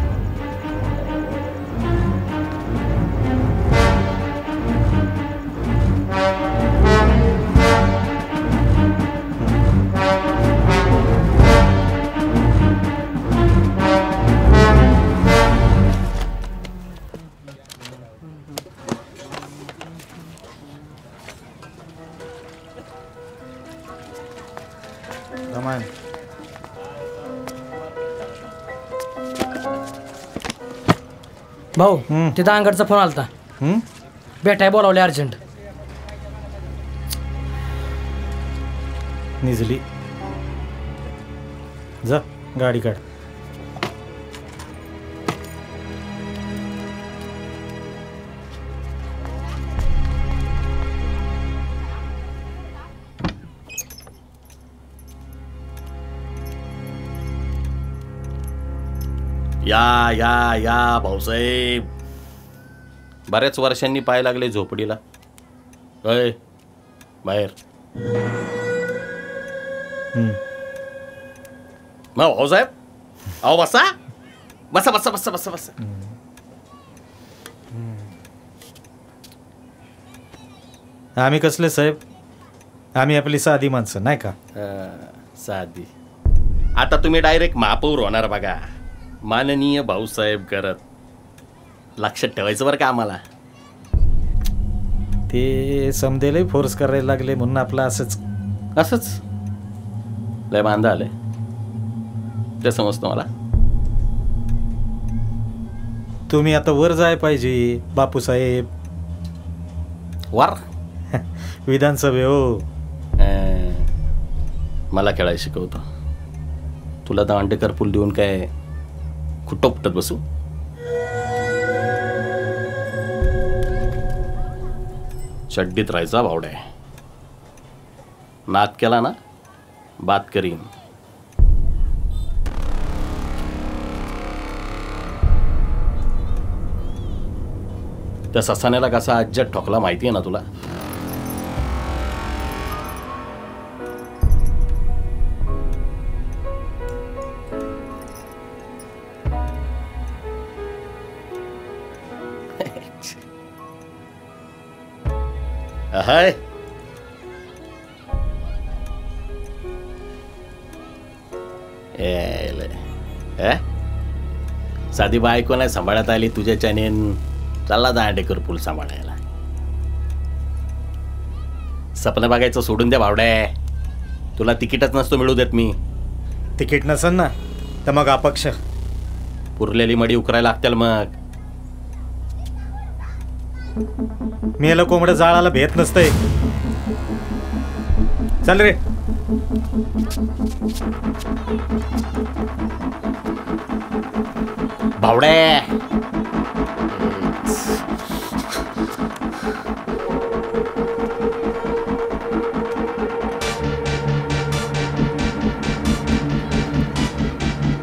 भाऊ तिथं अंगडचा फोन आलता. भेटाय बोलावले अर्जंट. निजली जा गाडी काढ. या या या भाऊसाहेब, बऱ्याच वर्षांनी पाय लागले झोपडीला. अय बाहेर. मग भाऊसाहेब, अहो बसा बसा बसा बसा बसा बसा. आम्ही कसले साहेब, आम्ही आपली साधी माणसं नाही का. साधी. आता तुम्ही डायरेक्ट महापौर होणार बघा. माननीय भाऊसाहेब करत. लक्षात ठेवायचं बरं का आम्हाला. ते समदेले फोर्स करायला लागले म्हणून आपलं असंच असंच लय बांधा आलंय ते समजतं मला. तुम्ही आता वर जाय पाहिजे बापूसाहेब. वर विधानसभे हो. मला खेळायला शिकवतो. तुला दांडेकर पूल देऊन काय खुट्टोपटत बसू. चड्डीत राहायचा भावड्या. नाद केला ना बात करीन. त्या ससाण्याला कसा अज्जत ठोकला माहिती आहे ना तुला. हाय साधी बायको नाही सांभाळत आली तुझ्याच्याने. चालला दांडेकर पूल सांभाळायला. सपना बघायचं सोडून द्या भावड्या. तुला तिकीटच नसतो मिळू देत मी. तिकीट नसन ना तर मग अपक्ष. उरलेली मडी उकरायला लागतील मग. मेलं कोंबडं जाळाला भेट नसतंय. चल रे. भावडे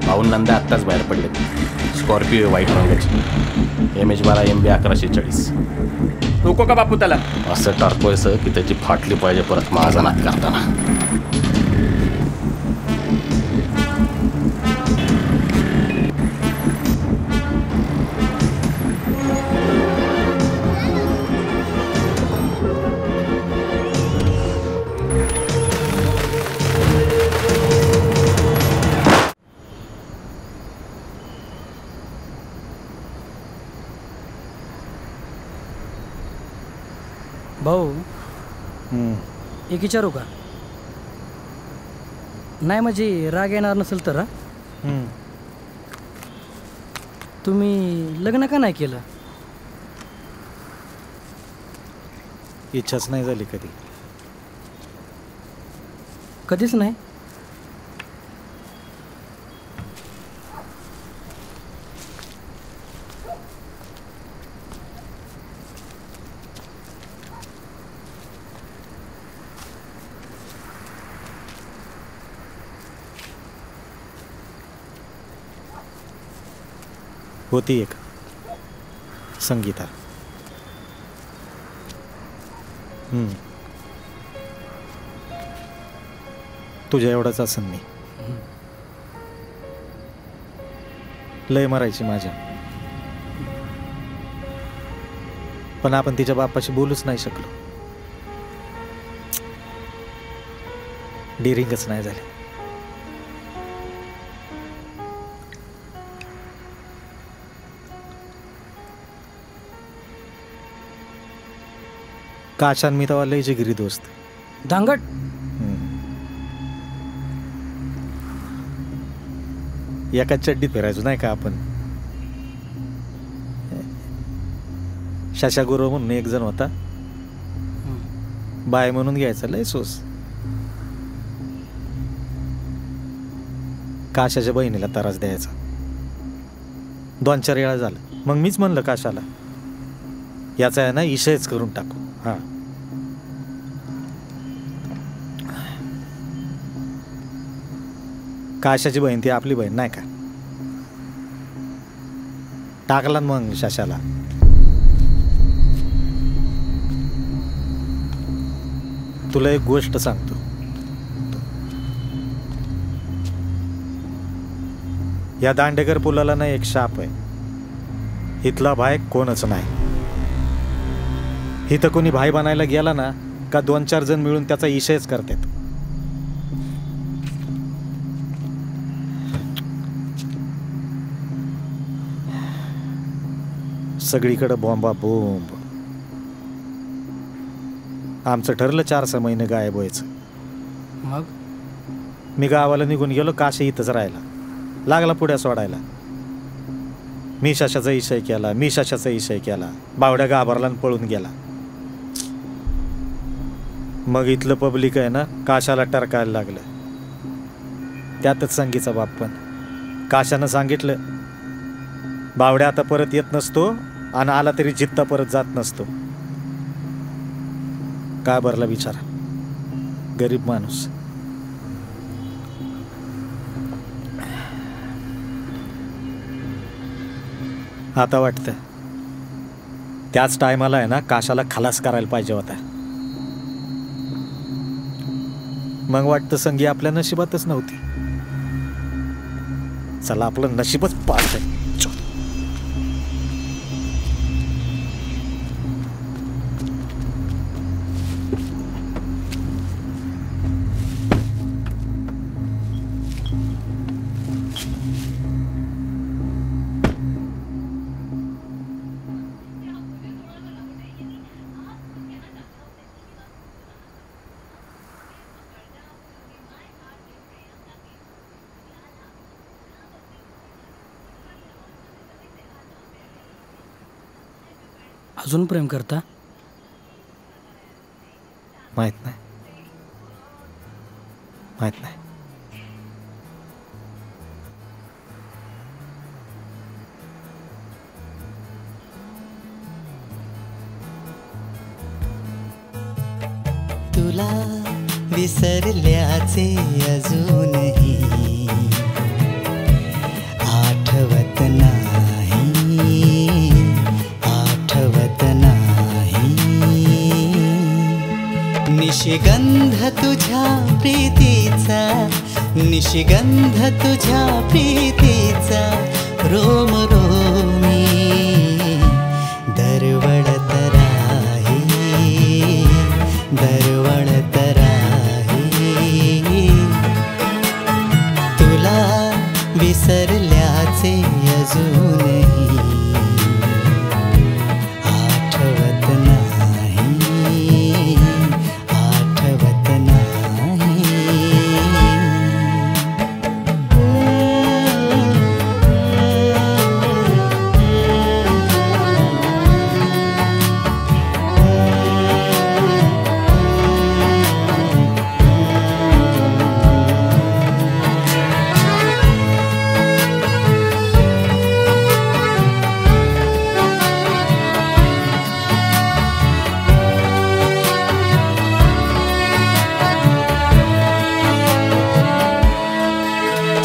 भाऊन नंदा आत्ताच बाहेर पडले. स्कॉर्पिओ व्हाईट रंगाची, MH12 MB 1140. नको का बापू त्याला? असं टारतोयस की त्याची फाटली पाहिजे परत माझा नाद करताना. भाऊ एक विचारू का? नाही म्हणजे राग येणार नसेल तर. तुम्ही लग्न का नाही केलं? इच्छाच नाही झाली कधी. कधीच नाही? होती एक संगीता. तुझ्या एवढाच असन मी. लय मरायची माझ्या, पण आपण तिच्या बापाशी बोलूच नाही शकलो. डिरिंगच नाही झाली. काशान मी तेव्हा लय जिगरी दोस्त. धांगट. एकाच चड्डीत फिरायचो नाही का आपण. शाशा गुरु म्हणून एक जण होता, बाय म्हणून घ्यायचा, लय सोस. काशाच्या बहिणीला त्रास द्यायचा. 2-4 वेळा झालं. मग मीच म्हणलं काशाला, याचा आहे ना इशयच करून टाकू. हा, काशाची बहीण ती आपली बहीण नाही का. टाकला मग शाशाला. तुला एक गोष्ट सांगतो. या दांडेकर पुलाला ना एक शाप आहे. इथला भाई कोणच नाही. इथं कोणी भाई बनायला गेला ना का 2-4 जण मिळून त्याचा इशयच करतात. सगळीकडे बॉम्बा बोंब. आमचं ठरलं 4-6 महिने गायब व्हायचं. मग मी गावाला निघून गेलो. काशी इथंच राहायला लागला पुढ्या सोडायला. मी शाशाचा इशय केला, मी शाशाचा इशय केला. बावड्या घाबरला आणि पळून गेला. मग इथलं पब्लिक आहे ना काशाला टरकायला लागलं. त्यातच संगीचा बाप पण. काशानं सांगितलं, बावड्या आता परत येत नसतो आणि आला तरी जित्ता परत जात नसतो. का भरला बिचारा, गरीब माणूस. आता वाटतं त्याच टायमाला आहे ना काशाला खलास करायला पाहिजे होता. मग वाटतं संगी आपल्या नशिबातच नव्हती. चला आपलं नशीबच पास आहे. अजून प्रेम करता? माहित नाही. तुला विसरल्याचे अजूनही आठवत नाही. निशिगंध तुझ्या प्रीतीचा रोम रोमी दरवळत राही. तुला विसरल्याचे अजूनही आठवत नाही.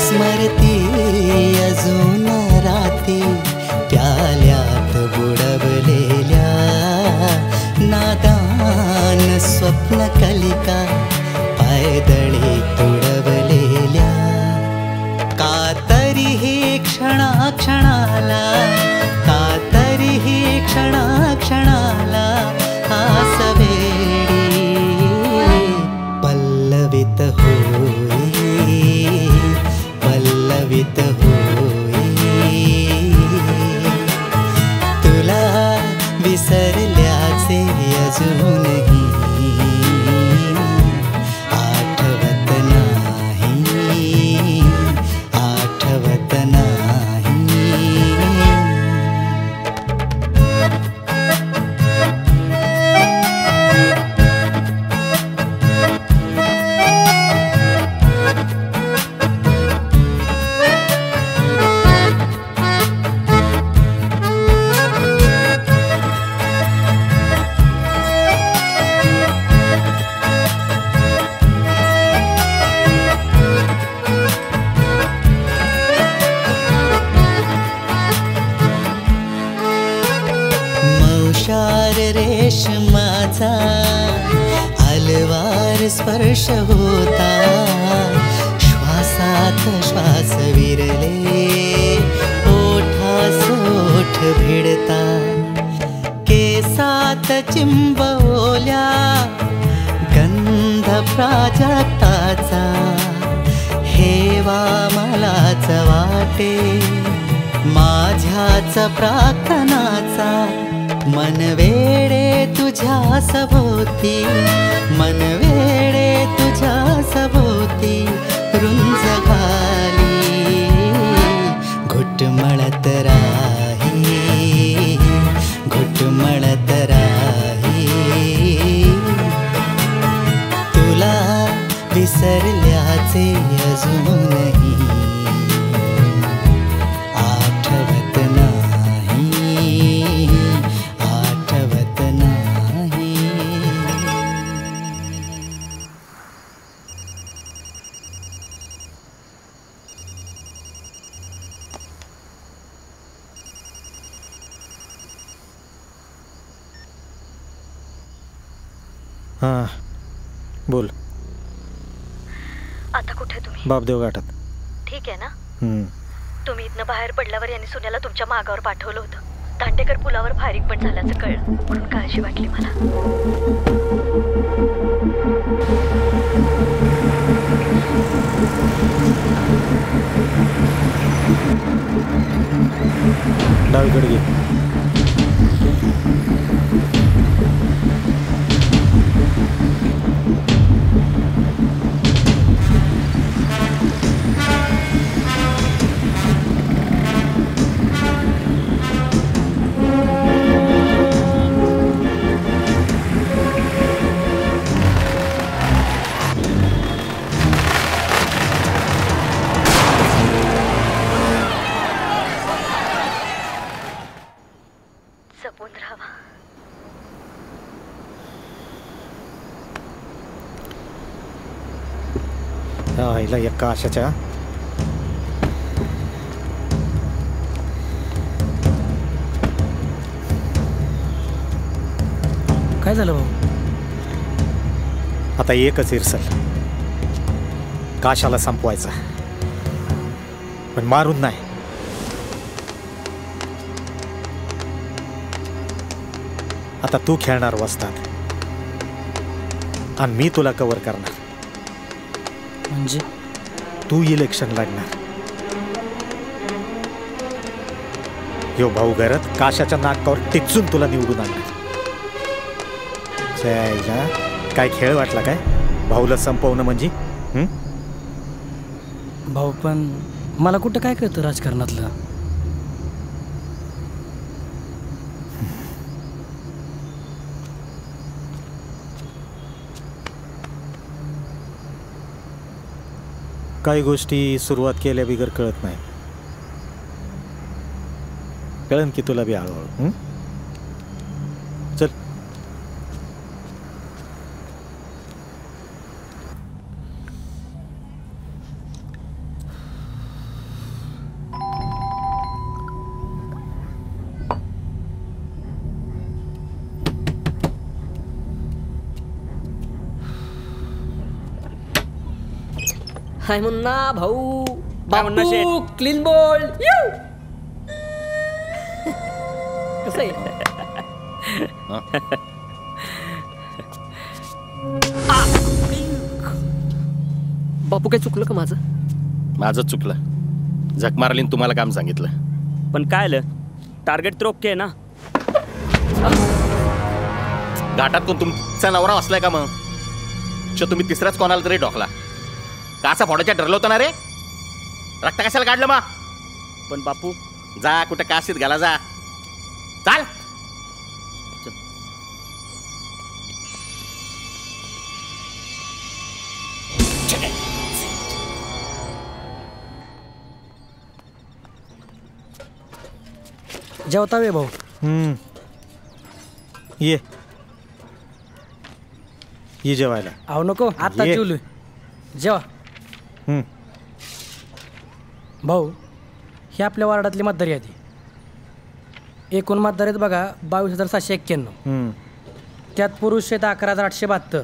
स्मरती अजून राती प्याल्यात बुडवलेल्या नादान स्वप्न कलिका पायदळी तुडवलेल्या. कातरी ही क्षणाक्षणाला आसवेडी पल्लवित होई. तुला विसरल्याचे अजूनही आठवत नाही. मौशार रेशमाचा अलवार स्पर्श होता. श्वासात श्वास विरले ओठास ओठ भिडता. केसात चिंबवल्या गंध प्राजक्ताचा हेवा मलाच वाटे माझ्याच प्रार्थनाचा. मनवेडे तुझ्या सभोवती रुंज घाली घुटमळत राही. तुला विसरल्याचे अजूनही आठवत नाही. हां बोल. आता कुठे तुम्ही? बापदेव घाटात. ठीक आहे ना? तुम्ही इथनं बाहेर पडल्यावर यांनी सुन्याला तुमच्या मागावर पाठवलं होतं. दांडेकर पुलावर फायरिंग पण झाल्याचं कळलं म्हणून काळजी वाटली मला. डावीकडे घे. जपून राहावा. आईला एका आशाच्या काय झालं भाऊ? आता एकच इरसल, काशाला संपवायचा, पण मारून नाही. आता तू खेळणार वस्तात आणि मी तुला कव्हर करणार. म्हणजे तू इलेक्शन लढणार. यो भाऊ घरात काशाच्या नाकावर टिचून तुला निवडून आणणार. काय खेळ वाटला काय भाऊला संपवणं म्हणजे? भाऊ पण मला कुठं काय कळतं राजकारणातलं. काही गोष्टी सुरुवात केल्या बिगर कळत नाही. कळन की तुला बी हळूहळू. चल. हाय मुन्ना भाऊ. काय म्हणणं शेठ? बापू क्लीन बोल्ड. कसं आहे? बापू काय चुकलं का माझं? माझंच चुकलं. झक मारलीन तुम्हाला काम सांगितलं. पण काय आलं, टार्गेट तर ओके आहे ना? घाटात कोण तुमचा नवरा असलाय का मग? तुम्ही तिसराच कोणाला तरी ढोकला. कासा फोडायच्या ठरलं होतं ना रे? रक्त कशाला काढलं मग? पण बापू जा कुठं काशीत घाला, जा. चाल. जेवता वे भाऊ. ये जेवायला. अहो नको, आता ये. जेवलोय. जेवा. भाऊ, ही आपल्या वार्डातली मतदार यादी. एकूण मतदार आहेत बघा 22,791. त्यात पुरुष आहेत 11,872,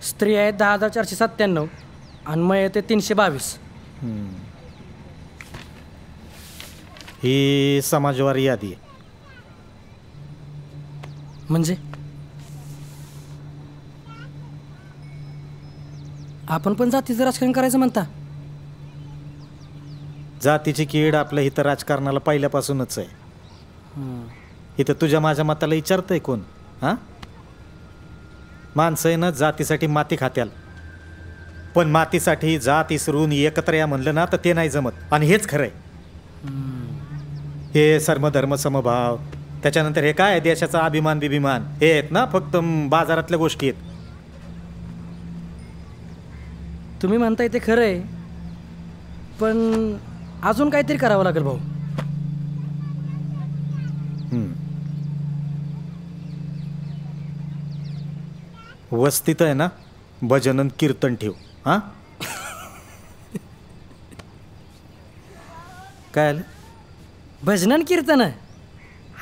स्त्री आहेत 10,497 आणि महिला आहेत 322. ही समाजवारी यादी आहे. म्हणजे आपण पण जातीचं राजकारण करायचं म्हणता? जातीची कीड आपल्या इथं राजकारणाला पहिल्यापासूनच आहे. इथं तुझ्या माझ्या मताला विचारतंय कोण? हां, माणसं आहे ना जातीसाठी माती खात्याल, पण मातीसाठी जात इसरून एकत्र या म्हणलं ना तर ते नाही जमत. आणि हेच खरं आहे. हे सर्वधर्म समभाव, त्याच्यानंतर हे काय देशाचा अभिमान बिभिमान, हे आहेत ना फक्त बाजारातल्या गोष्टी आहेत. तुम्ही म्हणताय ते खरं आहे, पण अजून काहीतरी करावं लागेल भाऊ. वस्तीत आहे ना भजन कीर्तन ठेव. हां, काय आलं? भजन कीर्तन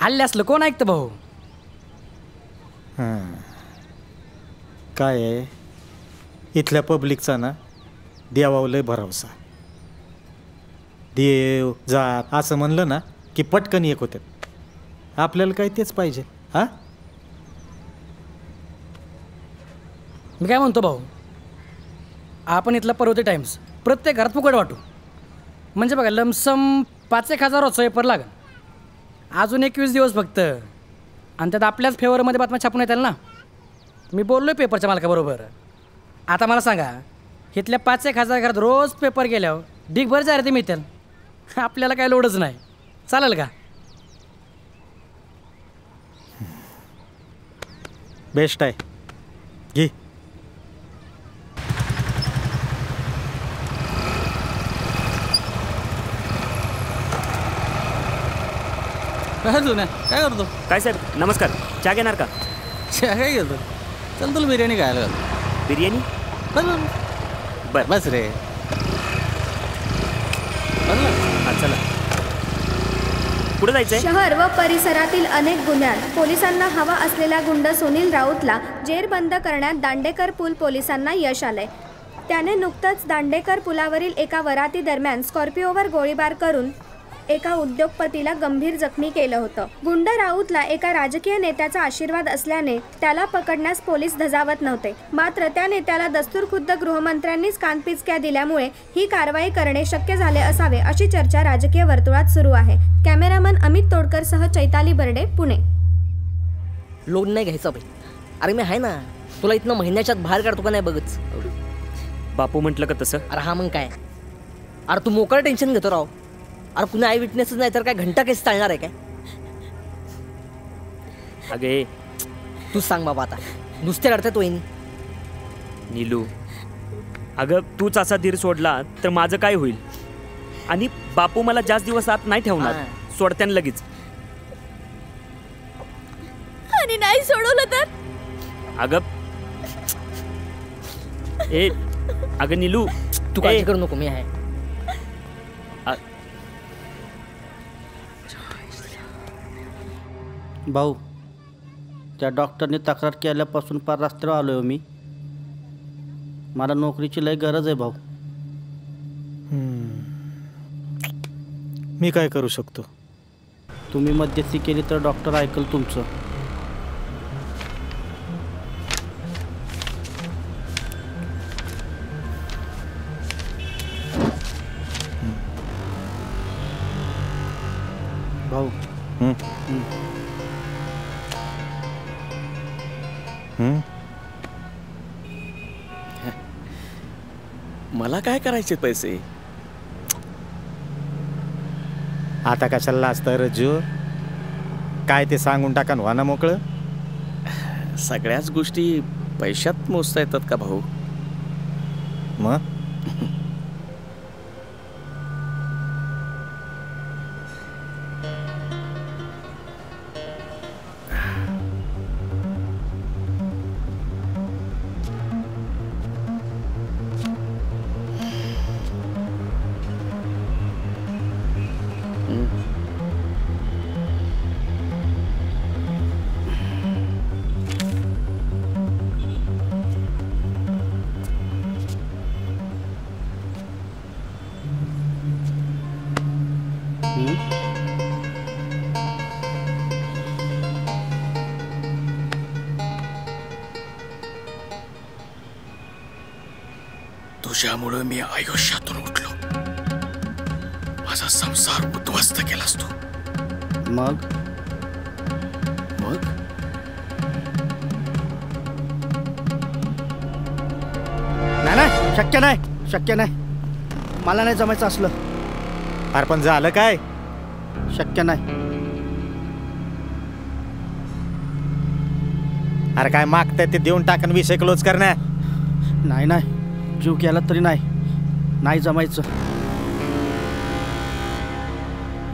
हल्ले असलं कोण ऐकतं भाऊ? हां, काय आहे इथल्या पब्लिकचा ना देवावर लय भरवसा. देव जात असं म्हणलं ना की पटकन एक होतात. आपल्याला काय तेच पाहिजे. हां, मी काय म्हणतो भाऊ, आपण इथला पर्वती टाइम्स प्रत्येक घरात फुकट वाटू. म्हणजे बघा लमसम 5,000 रोजचा पेपर लागेल. अजून 21 दिवस फक्त, आणि त्यात आपल्याच फेवरमध्ये बातम्या छापून येतील ना. मी बोललो आहे पेपरच्या मालकाबरोबर. आता मला सांगा, इथल्या 5,000 घरात रोज पेपर गेल्यावर डिगभर जाहिराती मिळतील. आपल्याला काय लोडच नाही. चालेल का? बेस्ट आहे. घे. काय जुन्या काय करतो? काय साहेब नमस्कार, चहा घेणार का? चहा काय घेतो? चल तुला बिर्याणी खायला घाल. बिर्याणी? बर बस रे. चला कुठं जायचंय? शहर व परिसरातील अनेक गुन्ह्यात पोलिसांना हवा असलेला गुंड सुनील राऊतला जेरबंद करण्यात दांडेकर पूल पोलिसांना यश आलंय. त्याने नुकतंच दांडेकर पुलावरील एका वराती दरम्यान स्कॉर्पिओवर गोळीबार करून एका उद्योगपतीला गंभीर जखमी केलं होतं. गुंड राऊतला एका राजकीय नेत्याचा आशीर्वाद असल्याने त्याला पकडण्यास पोलीस धजावत नव्हते. मात्र त्या नेत्याला दस्तूरखुद्द गृहमंत्र्यांनीच कानपिचक्या दिल्यामुळे ही कारवाई करणे शक्य झाले असावे अशी चर्चा राजकीय वर्तुळात सुरू आहे. कॅमेरामन अमित तोडकरसह चैताली बर्डे, पुणे. लोड नाही घ्यायचा बाई. अरे मी आहे ना, तुला इथनं महिन्याच्यात बाहेर काढतो का नाही बघच. बापू म्हटलं का तसं? अरे हा मग काय. अरे तू मोकळं टेन्शन घेतो राव. अरे कुणी आय विटनेसच नाही तर काय घंटा केस चालणार आहे काय? अगे तूच सांग बाबा आता. नुसते रडते तो नीलू. अगं तूच असा धीर सोडला तर माझं काय होईल? आणि बापू मला जास्त दिवस आत नाही ठेवणार. सोडत्यान लगेच. आणि नाही सोडवलं तर? अगं अगं नीलू तू काळजी करू नको, मी आहे. भाऊ, त्या डॉक्टरने तक्रार केल्यापासून पार रस्त्यावर आलो आहे मी. मला नोकरीची लय गरज आहे भाऊ. मी काय करू शकतो? तुम्ही मध्यस्थी केली तर डॉक्टर ऐकल तुमचं. भाऊ मला काय करायचे पैसे? आता कशाला असतं रज्जू? काय ते सांगून टाका ना मोकळं. सगळ्याच गोष्टी पैशात मोजता येतात का भाऊ? मग तुझ्यामुळे मी आयुष्यातून उठलो. माझा संसार उद्ध्वस्त केलास तू. मग मग नाही, शक्य नाही, शक्य नाही. मला नाही जमायचं असलं. अरे पण झालं काय? शक्य नाही. अरे काय मागताय ते देऊन टाकन, विषय क्लोज करण्या. नाही नाही, जीव केला तरी नाही जमायचं.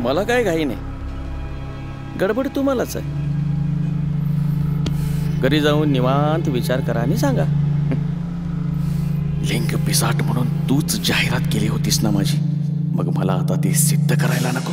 मला काय घाई नाही. गडबड तुम्हालाच आहे. घरी जाऊन निवांत विचार करा आणि सांगा. लिंग पिसाट म्हणून तूच जाहिरात केली होतीस ना माझी. मग मला आता ते सिद्ध करायला नको?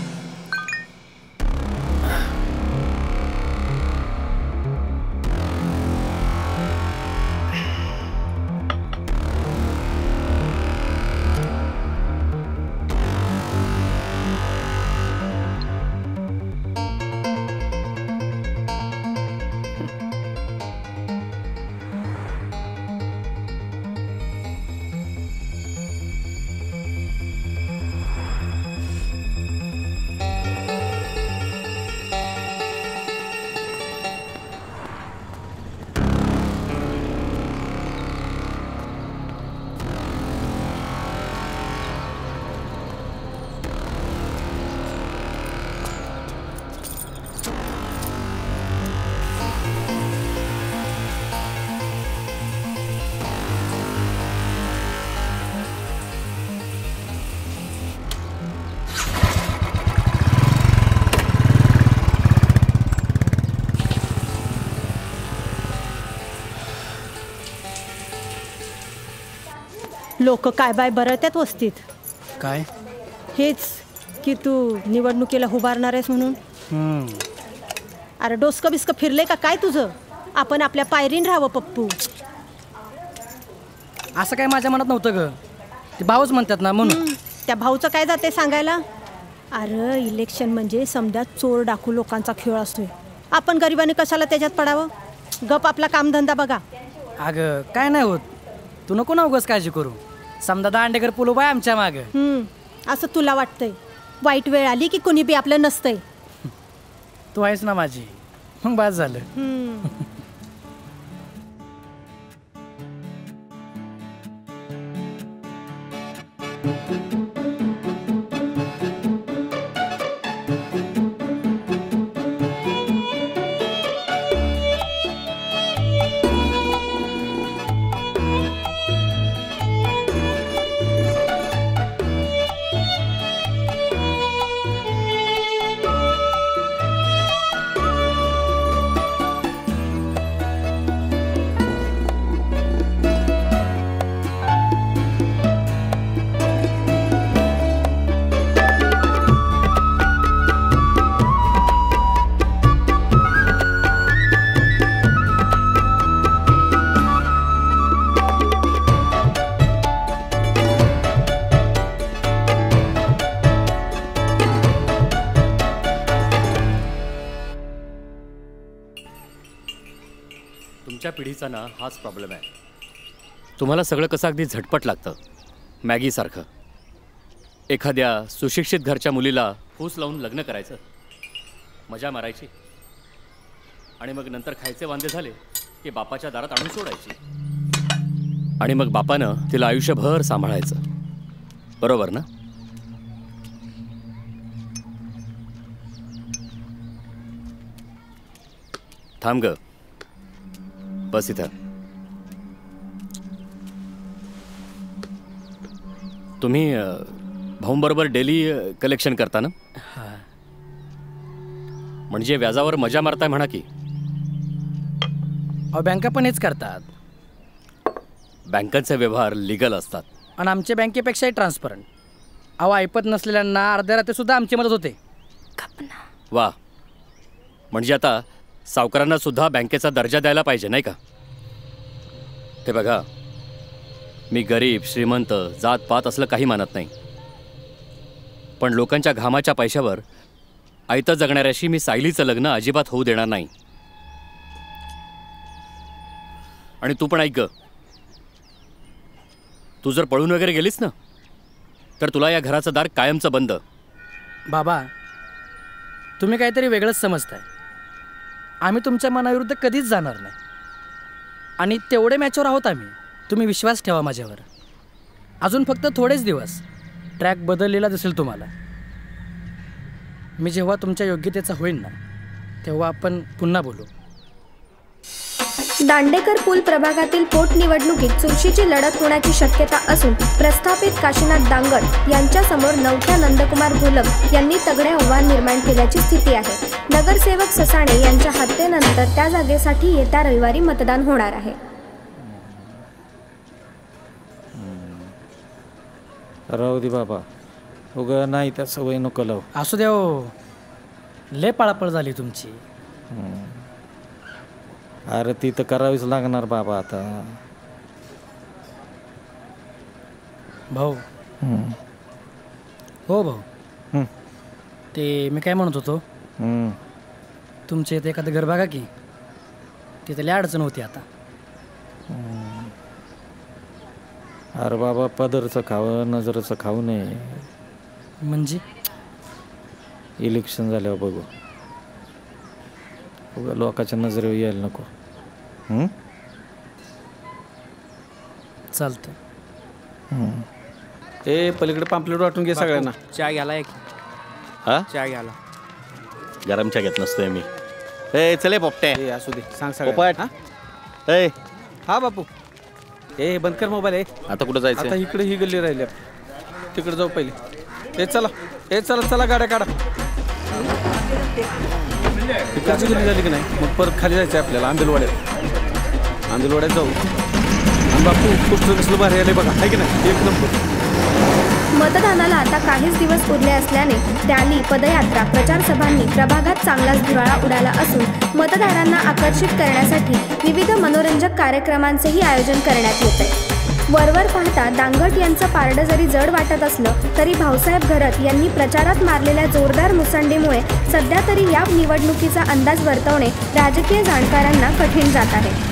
लोक काय बाय बरळत्यात वस्तीत. काय? हेच की तू निवडणुकीला उभारणार आहेस म्हणून. अरे डोसकं बिस्कं फिरले का काय तुझं? आपण आपल्या पायरीन राहावं पप्पू. असं काय माझ्या मनात नव्हतं ग. ते भाऊच म्हणतात ना म्हणून. त्या भाऊचं काय जाते सांगायला? अरे इलेक्शन म्हणजे समजा चोर डाकू लोकांचा खेळ असतोय. आपण गरिबाने कशाला त्याच्यात पडावं? गप आपला कामधंदा बघा. अगं काय नाही होत. तू नको ना उगाच काळजी करू. समजा दांडेकर पुल उभा आहे आमच्या माग. असं तुला वाटतंय? वाईट वेळ आली की कोणी बी आपलं नसतंय. तू आहेस ना माझी, मग बास झालं. तुमच्या पिढीचा ना हाच प्रॉब्लेम आहे. तुम्हाला सगळं कसं अगदी झटपट लागतं. मॅगीसारखं. एखाद्या सुशिक्षित घरच्या मुलीला फूस लावून लग्न करायचं, मजा मारायची, आणि मग नंतर खायचे वांदे झाले की बापाच्या दारात आणून सोडायची, आणि मग बापानं तिला आयुष्यभर सांभाळायचं. बरोबर ना? थांब ग, बस इथं. तुम्ही भाऊंबरोबर डेली कलेक्शन करता ना? म्हणजे व्याजावर मजा मारताय म्हणा की. अहो बँका पण हेच करतात. बँकांचे व्यवहार लिगल असतात आणि आमच्या बँकेपेक्षाही ट्रान्सपरंट. अहो ऐपत नसलेल्यांना अर्ध्या रात्री सुद्धा आमची मदत होते. वा, म्हणजे आता सावकारांना सुद्धा बँकेचा दर्जा द्यायला पाहिजे नाही का? ते बघा, मी गरीब श्रीमंत जात पात असलं काही मानत नाही, पण लोकांच्या घामाच्या पैशावर आयतं जगणाऱ्याशी मी सायलीचं लग्न अजिबात होऊ देणार नाही. आणि तू पण ऐक ग, तू जर पळून वगैरे गेलीस ना तर तुला या घराचं दार कायमचं बंद. बाबा, तुम्ही काहीतरी वेगळंच समजताय. आम्ही तुमच्या मनाविरुद्ध कधीच जाणार नाही, आणि तेवढे मॅच्युअर आहोत आम्ही. तुम्ही विश्वास ठेवा माझ्यावर. अजून फक्त थोडेच दिवस, ट्रॅक बदललेला दिसेल तुम्हाला. मी जेव्हा तुमच्या योग्यतेचा होईन ना तेव्हा आपण पुन्हा बोलू. दांडेकर पूल प्रभागातील पोटनिवडणुकीत चुरशीची लढत होण्याची शक्यता असून प्रस्थापित काशीनाथ दांगड यांच्यासमोर नवख्या नंदकुमार घोलप यांनी तगडे आव्हान निर्माण केल्याची स्थिती आहे. नगरसेवक ससाणे यांच्या हत्येनंतर त्या जागेसाठी येत्या रविवारी मतदान होणार आहे. राहू दे बाबा, उगा नाही त्या सवय नको लावू. असू द्या हो, लय पळापळ झाली तुमची. अरे ती तर करावीच लागणार बाबा आता. भाऊ, हो भाऊ, ते मी काय म्हणत होतो, तुमच्या इथे एखादं घर बघा की. तिथे लय अडचण होती आता. अरे बाबा, पदरचं खावं नजरचं खाऊ नये. म्हणजे इलेक्शन झाल्यावर बघू. उगा लोकांच्या नजरेवर यायला नको. चालतं. ए पलीकडे पाम्पलेट वाटून घे सगळ्यांना. चहा घ्याला एक. हा, चहा घ्याला. गरम चहा घेत नसतोय मी. ए चले पोपटे. असू दे, सांग पोपट. ए हा बापू. ए बंद कर मोबाईल. आहे आता कुठं जायचं? आता इकडे ही गल्ली राहिली, तिकडे जाऊ पहिले. ए चला, ए चला चला, गाड्या काढा. इकडची गल्ली झाली की नाही, मग परत खाली जायचं आहे आपल्याला. आंबेलवाड्यात जाऊ. बापू पोस्टर कसलं भारी आले बघा, आहे की नाही? एक नंबर. मतदानाला आता काहीच दिवस उरले असल्याने रॅली, पदयात्रा, प्रचार सभांनी प्रभागात चांगलाच धुराळा उडाला असून मतदारांना आकर्षित करण्यासाठी विविध मनोरंजक कार्यक्रमांचेही आयोजन करण्यात येते. वरवर पाहता दांगट यांचं पारडं जरी जड वाटत असलं तरी भाऊसाहेब घरत यांनी प्रचारात मारलेल्या जोरदार मुसंडीमुळे सध्या तरी या निवडणुकीचा अंदाज वर्तवणे राजकीय जाणकारांना कठीण जात आहे.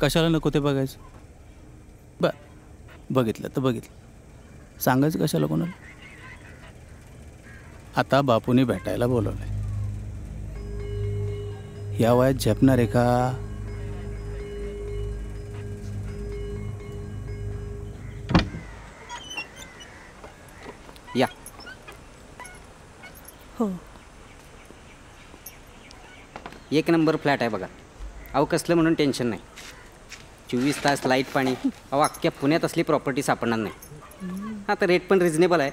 कशाला नको ते बघायचं? बघितलं तर बघितलं, सांगायचं कशाला कोणाला? आता बापूने भेटायला बोलवलंय. या वयात झेपणार आहे का? या. हो, एक नंबर फ्लॅट आहे बघा. अहो कसलं म्हणून टेन्शन नाही. 24 तास लाईट पाणी. अहो अख्ख्या पुण्यात असली प्रॉपर्टी सापडणार नाही. आता रेट पण रिजनेबल आहे.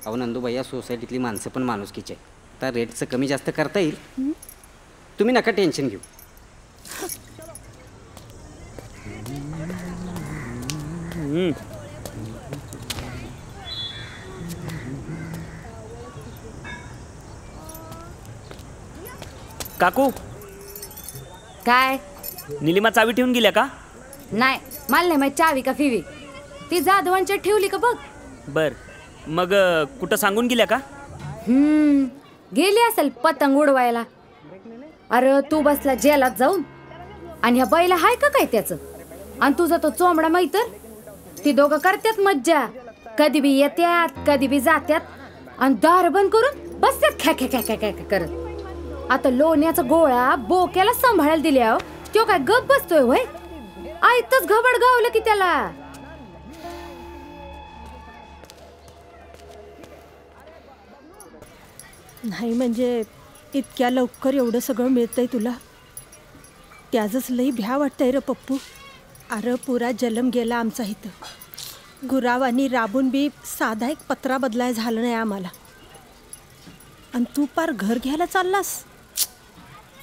अहो नंदूबाई, या सोसायटीतली माणसं पण माणुसकीची आहे. आता रेटचं कमी जास्त करता येईल. तुम्ही नका टेन्शन घेऊ. काकू, काय? निलिमा चावी ठेवून गेल्या का? नाही, मला नाही माहिती चावी का फिवी. ती जाधवांच्या ठेवली का बघ. बर, मग कुठं सांगून गेल्या का? गेली असेल पतंग उडवायला. अरे तू बसला जेलात जाऊन आणि ह्या बाईला हाय का काय त्याचं? आणि तुझा तो चोंबडा मैतर, ती दोघं करतात मज्जा. कधी बी येत्यात, कधी बी जात्यात आणि दार बंद करून बसतात खॅ खॅ खॅ खॅ खॅ करत. आता लोण्याचा गोळा बोक्याला सांभाळायला दिल्या, तो काय गप बसतोय होय? आयतच घबड गावलं की त्याला. नाही म्हणजे इतक्या लवकर एवढं सगळं मिळतंय तुला, त्याचंच लई भ्या वाटतंय रे पप्पू. अरे पुरा जलम गेला आमचा इथं. गुरावानी राबून बी साधा एक पत्रा बदलाय झालं नाही आम्हाला. आणि तू पार घर घ्यायला चाललास.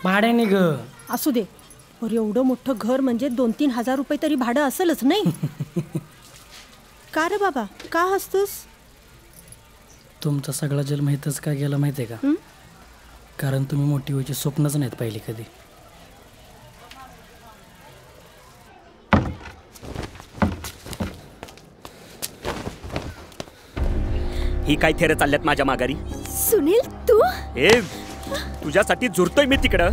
भाड्याने ग. असू दे, पर एवढं मोठं घर म्हणजे 2-3 हजार रुपये तरी भाडं असेलच नाही? का रे बाबा, का हसतोस? तुमचा सगळा जन्म इथंच का गेला माहिती आहे का? कारण तुम्ही मोठी व्हायची स्वप्नच नाहीत पाहिली कधी. ही काय थेर चालल्यात माझ्या माघारी? सुनील तू? ए, तुझ्यासाठी झुरतोय मी तिकडं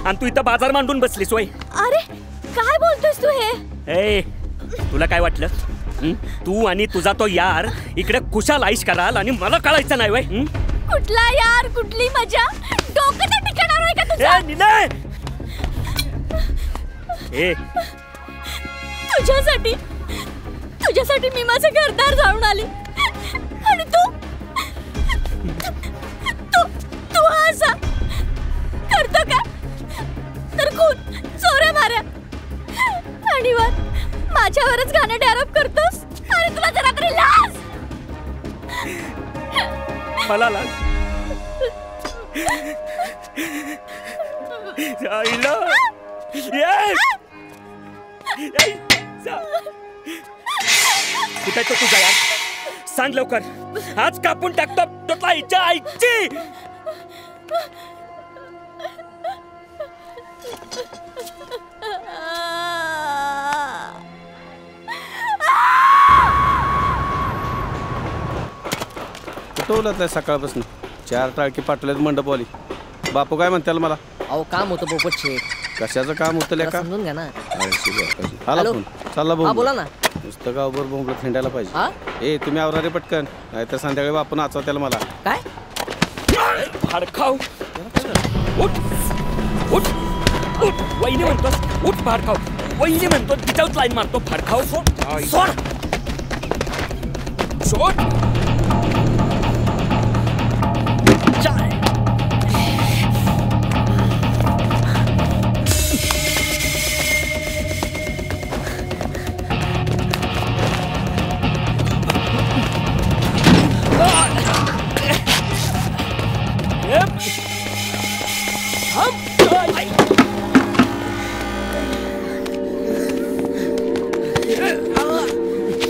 आणि तू इथं बाजार मांडून बसलीस वय. अरे काय बोलतोस तू हे? ए, तुला काय वाटलं? तू आणि तुझा तो यार इकडे कुशाल आईश कराल आणि मला कळायचं नाही वय. कुठला यार, कुठली मजा? डोकं तर ठिकाणावर आहे का तुझं? ए, तुझ्यासाठी मी माझं घरदार जाऊन आले आणि तू असा करतो का? तर खून, चोऱ्या माऱ्या आणि माझ्यावरच घाणेरडे आरोप करतोस. आणि तुला जरा तरी लाज? मला लाज? आईला कुठे तो तुझा यार? सांग लवकर, आज कापून टाकतो तुला आईच्या आईची. कुठवलं सकाळपासून 4 टाळकी पाठवल्यात मंडपवाली. बापू काय म्हणताल मला? अहो काम होतं पोपट शेठ. कशाचं काम होतं जरा का? समजून घ्या ना. आला हॅलो? फोन. चालला हा, भाऊ. बोला ना. नुसतं गावभर बोंबलं फिंडायला हा? पाहिजे. ए तुम्ही आवरा रे पटकन, नाहीतर संध्याकाळी बापू नाचवा त्याला मला. काय? भाडखाव उठ उठ उठ वहिनी म्हणतोस उठ भाडखाव. वहिनी म्हणतो तिच्यावर लाईन मारतो. भाडखाव सोड सोड सोड.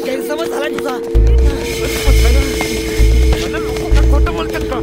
गैरसमज झाला तुझा. खोटं बोलतात का?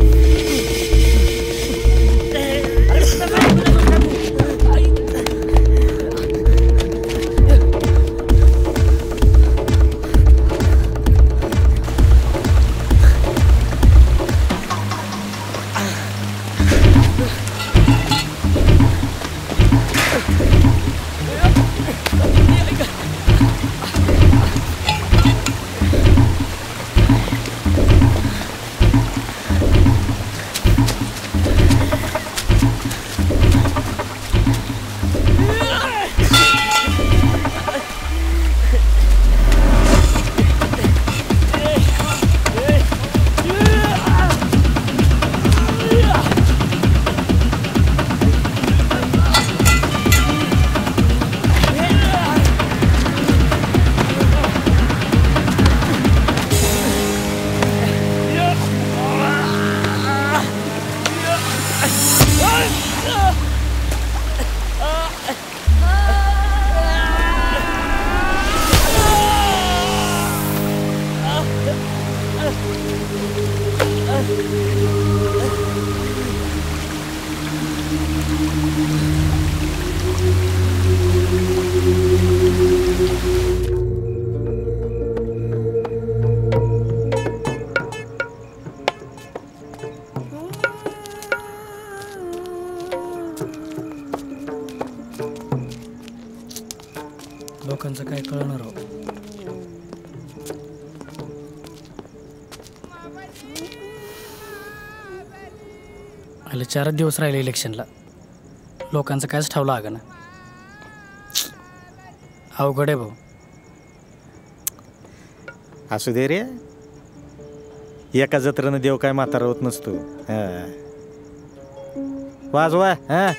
लोकांचं काय कळणार हो. आले 4 दिवस राहिले इलेक्शनला. लोकांचं कायच ठावलं आग ना. अवघड आहे भाऊ. असू दे रे, एका जत्रेनं देव काय म्हातारा होत नसतो. वाजवा. हा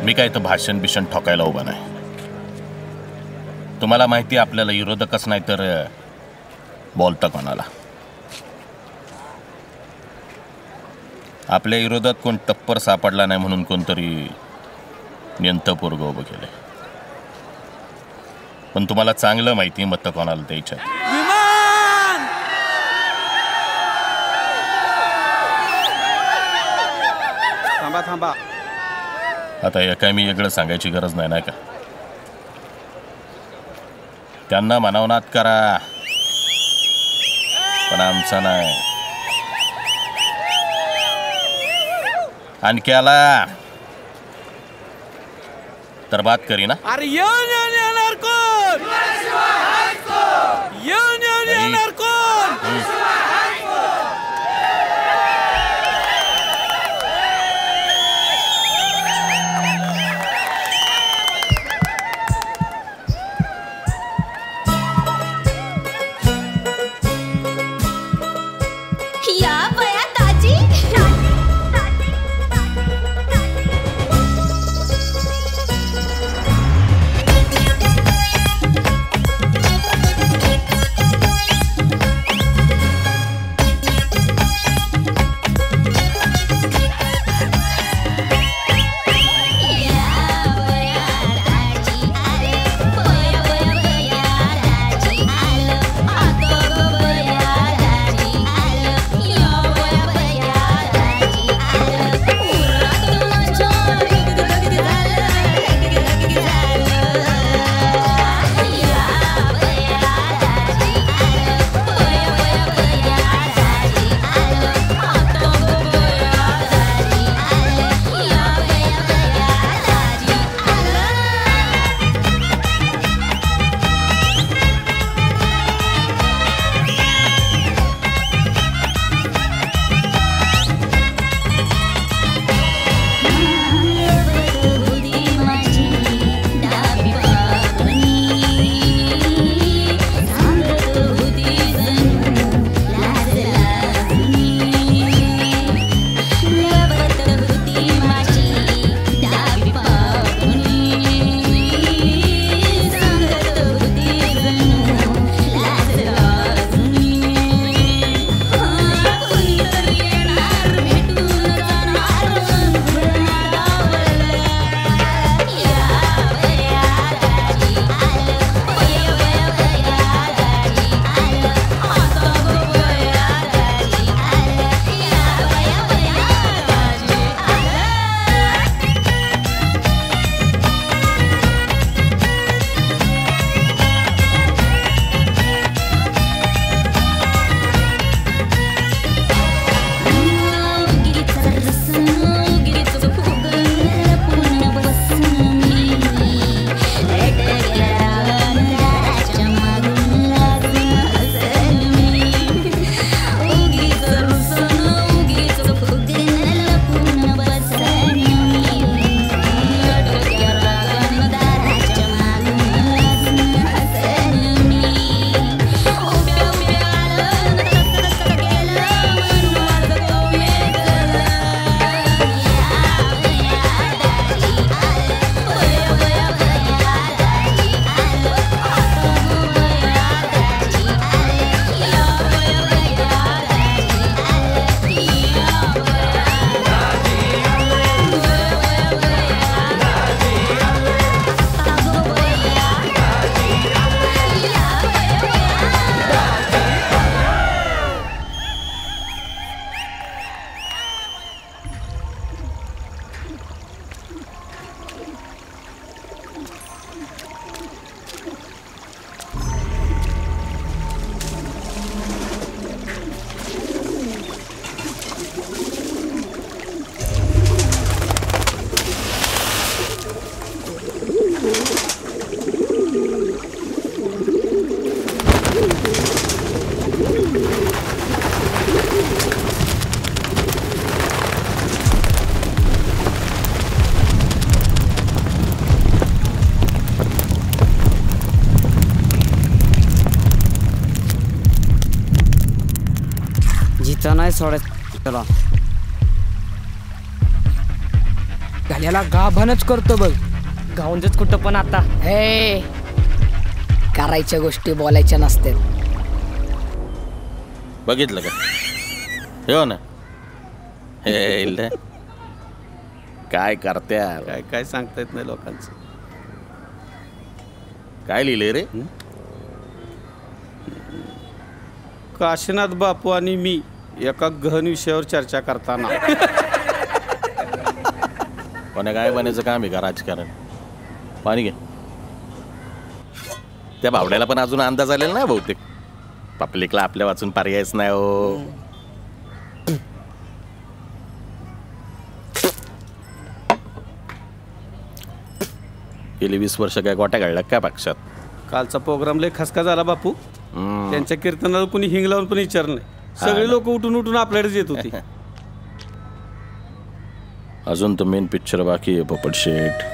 मी काय तर भाषण बिषण ठोकायला उभा नाही. तुम्हाला माहिती आपल्याला विरोधकच नाही तर बोलता कोणाला. आपल्या विरोधात कोण टप्पर सापडला नाही म्हणून कोणतरी नेंत पोरग उभं केलंय. पण तुम्हाला चांगलं माहिती मत कोणाला द्यायच्या. थांबा थांबा. आता या काय मी वेगळं सांगायची गरज नाही का. त्यांना मनवनात करा, पण आमचा नाही. आणखी आला तर बात करी ना. अरे येणार कोण? येणार कोण? या बया ताजी. जिथं नाही सोडायचं त्याला. घाल्याला गाभानच करतो बघ. गाऊन देत कुठं पण आता. हे करायच्या गोष्टी बोलायच्या नसतात. बघितलं का? हो ना. हे काय करत्या, काय काय सांगता येत नाही लोकांचं. काय लिहिले रे? काशीनाथ बापू आणि मी एका गहन विषयावर चर्चा करताना. कोणा काय बनायचं काम आहे का राजकारण? पाणी घे. त्या भावड्याला पण अजून अंदाज आलेला नाही बहुतेक. पब्लिकला आपल्या वाचून पर्यायच नाही हो. गेली 20 वर्ष काय गोट्या घडल्या काय पक्षात? कालचा प्रोग्राम लय खसका झाला बापू. त्यांच्या कीर्तनाला कुणी हिंग लावून पण विचारलं नाही. सगळे लोक उठून उठून आपल्याकडेच येत होती. अजून तर मेन पिक्चर बाकी आहे पोपट शेठ.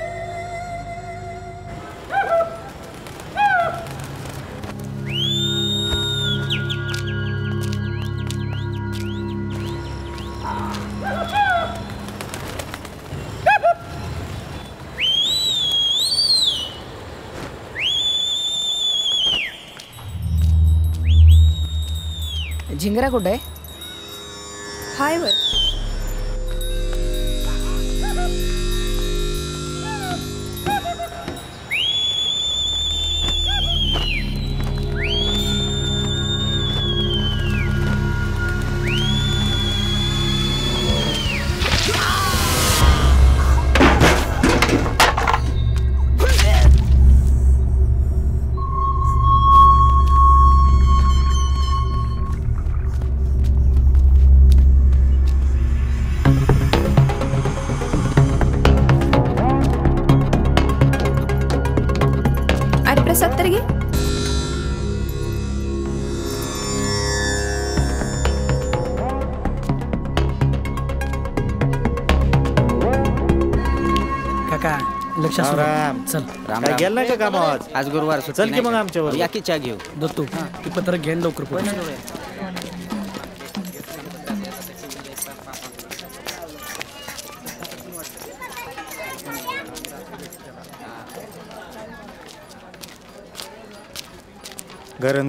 झिंगरा कुठे आहे? हाय वर. सत्तर घे. काका लक्ष राम राम. चल राम काय गेल नाही का कामावर? आज गुरुवार सुट्टी चल की मग नाही आमच्यावर. का? या की चहा घेऊ. दत्तू ती पत्र घेऊन लवकर पोहोच.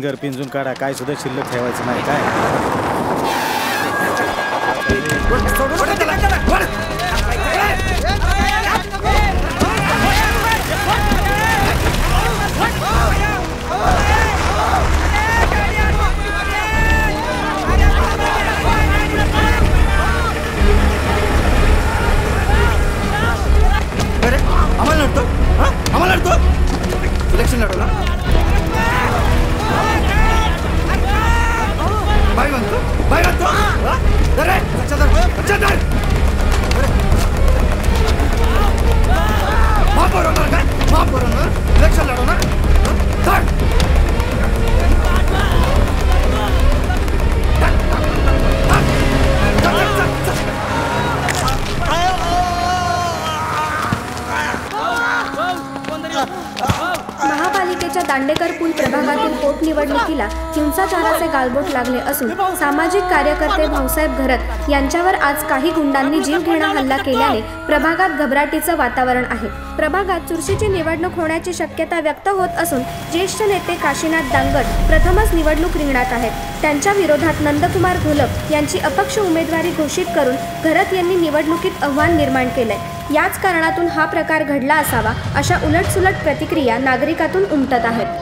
घर पिंजून काढा, काय सुद्धा शिल्लक ठेवायचं नाही. काय आम्हाला लढतो, आम्हाला लढतो. इलेक्शन लढवलं बाई म्हणतो, बाई म्हणतो. अरे माफ बरोबर काय, माफ बरोबर इलेक्शन लढवणार. महापालिकेच्या दांडेकर पूल प्रभागातील पोटनिवडणुकीला हिंसाचाराचे गालबोट लागले असून सामाजिक कार्यकर्ते भाऊसाहेब घरत यांच्यावर आज काही गुंडांनी जीवघेणा हल्ला केल्याने प्रभागात घबराटीचं वातावरण आहे. प्रभागात चुरशीची निवडणूक होण्याची शक्यता व्यक्त होत असून ज्येष्ठ नेते काशीनाथ दांगट प्रथमच निवडणूक रिंगणात आहेत. त्यांच्या विरोधात नंदकुमार घोलप यांची अपक्ष उमेदवारी घोषित करून घरत यांनी निवडणुकीत आव्हान निर्माण केलंय. याच कारणातून हा प्रकार घडला असावा अशा उलटसुलट प्रतिक्रिया नागरिकातून उमटत आहेत.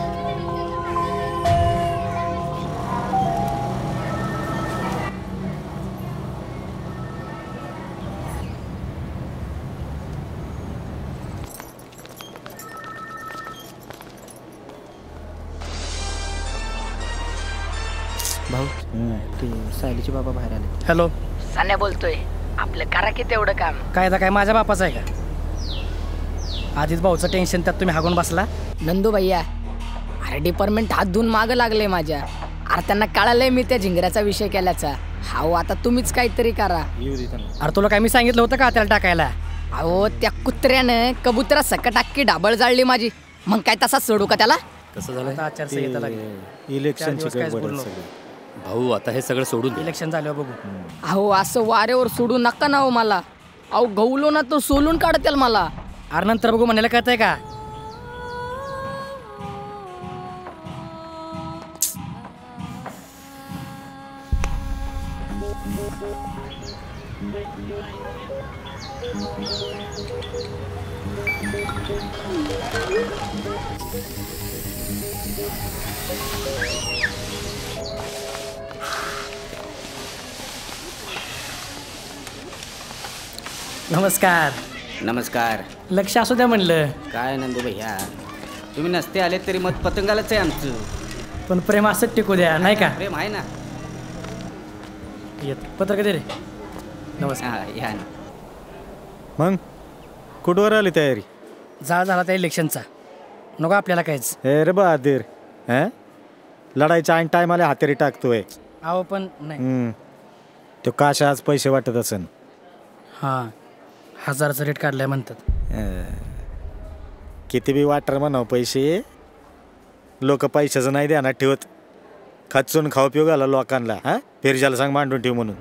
भाऊ ते सायलीचे बाबा बाहेर आले. हॅलो सान्या बोलतोय. आपलं करा की तेवढं काम. काय काय माझ्या बापाचं आहे का? आधीच भाऊचं टेन्शन त्यात तुम्ही हागून बसला. नंदू भैया, अरे डिपार्टमेंट हात धुवून मागं लागले माझ्या. अरे त्यांना कळालंय मी त्या झिंगऱ्याचा विषय केल्याचा. हाव आता तुम्हीच काहीतरी करा. अरे तुला काय मी सांगितलं होतं का त्याला टाकायला? अहो त्या कुत्र्यानं कबुतरा सकटाक्की डाबळ जाळली माझी. मग काय तसा सोडू का त्याला? कसं झालं? आचारसंहिता लागली. इलेक्शनची भाऊ आता हे सगळं सोडून इलेक्शन झालं बघू. अहो असं वाऱ्यावर सोडू नका ना हो मला. अहो गवलो ना तो सोलून काढतेल मला. अरे नंतर बघू म्हणायला कळतंय का? नमस्कार. नमस्कार. लक्ष असू द्या म्हणलं. काय नंदू भैया, तुम्ही नसते आले तरी मत पतंगालाच आहे आमचं. पण प्रेम असंच टिकू द्या नाही का? प्रेम आहे ना. येत पत्र कधी रे? नमस्कार. या ना. मग कुठवर आली तयारी? झाला त्या इलेक्शनचा. नको आपल्याला काहीच. हे रे बहादूर, लढाईच्या ऐन टायमाला हातेरी टाकतोय. अहो पण नाही. तो काशा आज पैसे वाटत असन. हां 1000चा रेट काढलाय म्हणतात. किती बी वाटर म्हणाव पैसे, लोक पैशाचं नाही ध्यानात ठेवत. खचून खाऊ पिऊ घाला लोकांना. फिरजाला सांग मांडून ठेव म्हणून.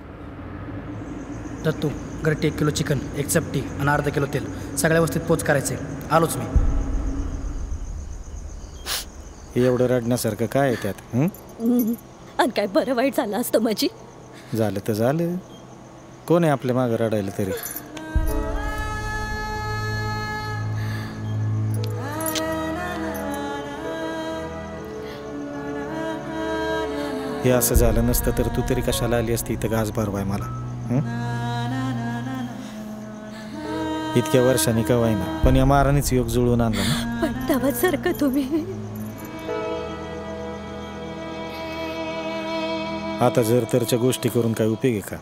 दत्तू घरटी 1 किलो चिकन, 1 चपटी आणि अर्धा किलो तेल सगळ्या वस्तीत पोच करायचे. आलोच मी. एवढं रडण्यासारखं काय आहे त्यात? आणि काय बरं वाईट झालं असतं माझी. झालं तर झालं. कोण आहे आपल्या मागं रडायला तरी? हे असं झालं नसतं तर तू तरी कशाला आली असती इथं घास भरवाय मला? इतक्या वर्षांनी कवाय ना, पण या मारानेच योग जुळवून आणला ना. पण तेव्हासारखं तुम्ही आता जर तरच्या गोष्टी करून काय उपयोग आहे का?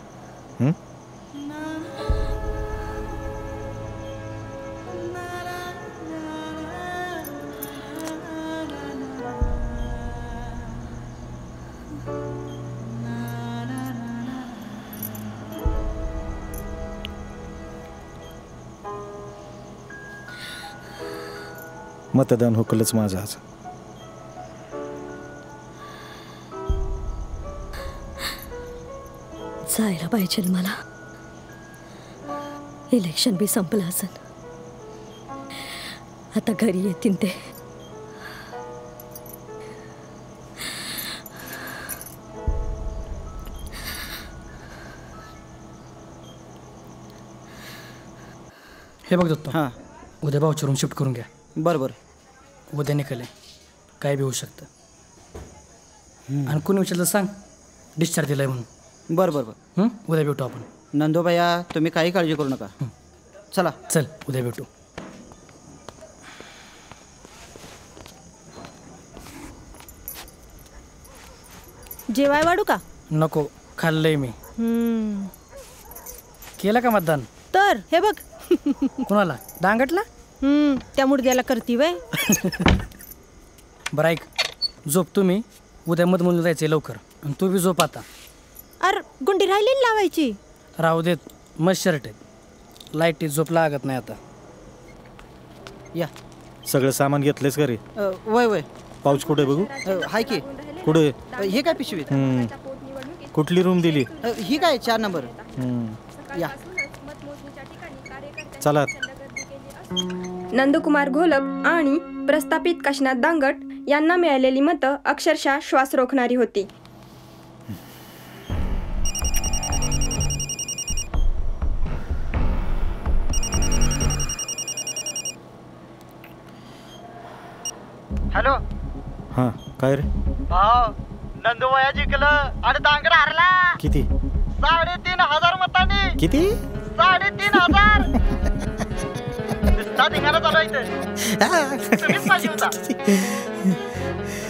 मतदान हुकलंच माझं आज. जायला पाहिजे मला. इलेक्शन बी संपलं असेल. आता घरी येतील ते. हे बघ दत्तो. हां उद्या भाऊच्या रूम शिफ्ट करून घ्या. बरं. उद्या निघाले काय बी होऊ शकतं. आणि कोणी विचारलं सांग डिस्चार्ज दिलाय म्हणून. बरं. उद्या भेटू आपण. नंदोबाया तुम्ही काही काळजी करू नका. चला. चल उद्या भेटू. जेवाय वाढू का? नको खाल्लंय मी. केलं का मतदान? तर हे बघ. कुणाला? डांगटला? त्या मुडद्याला करती वय. बरं ऐक, झोप तुम्ही. उद्या मतमोजणी जायचंय लवकर. आणि तू बी झोप आता. अरे गुंडी राहिली लावायची. राहू देत. मस्त शर्ट आहेत. लाईटीत झोप लागत नाही आता. या सगळं सामान घेतलंच का रे? वय. पाऊच कुठे बघू? हाय की. कुठे? हे काय पिशवीत? कुठली रूम दिली? ही काय 4 नंबर. या चला. नंदकुमार घोलप आणि प्रस्थापित काशीनाथ दांगट यांना मिळालेली मतं अक्षरशः श्वास रोखणारी होती. हॅलो. हां काय रे? भाऊ नंदुबाया जिंकलं आणि दांगड हारला. किती? 3,500 मतांनी. किती? 3,500.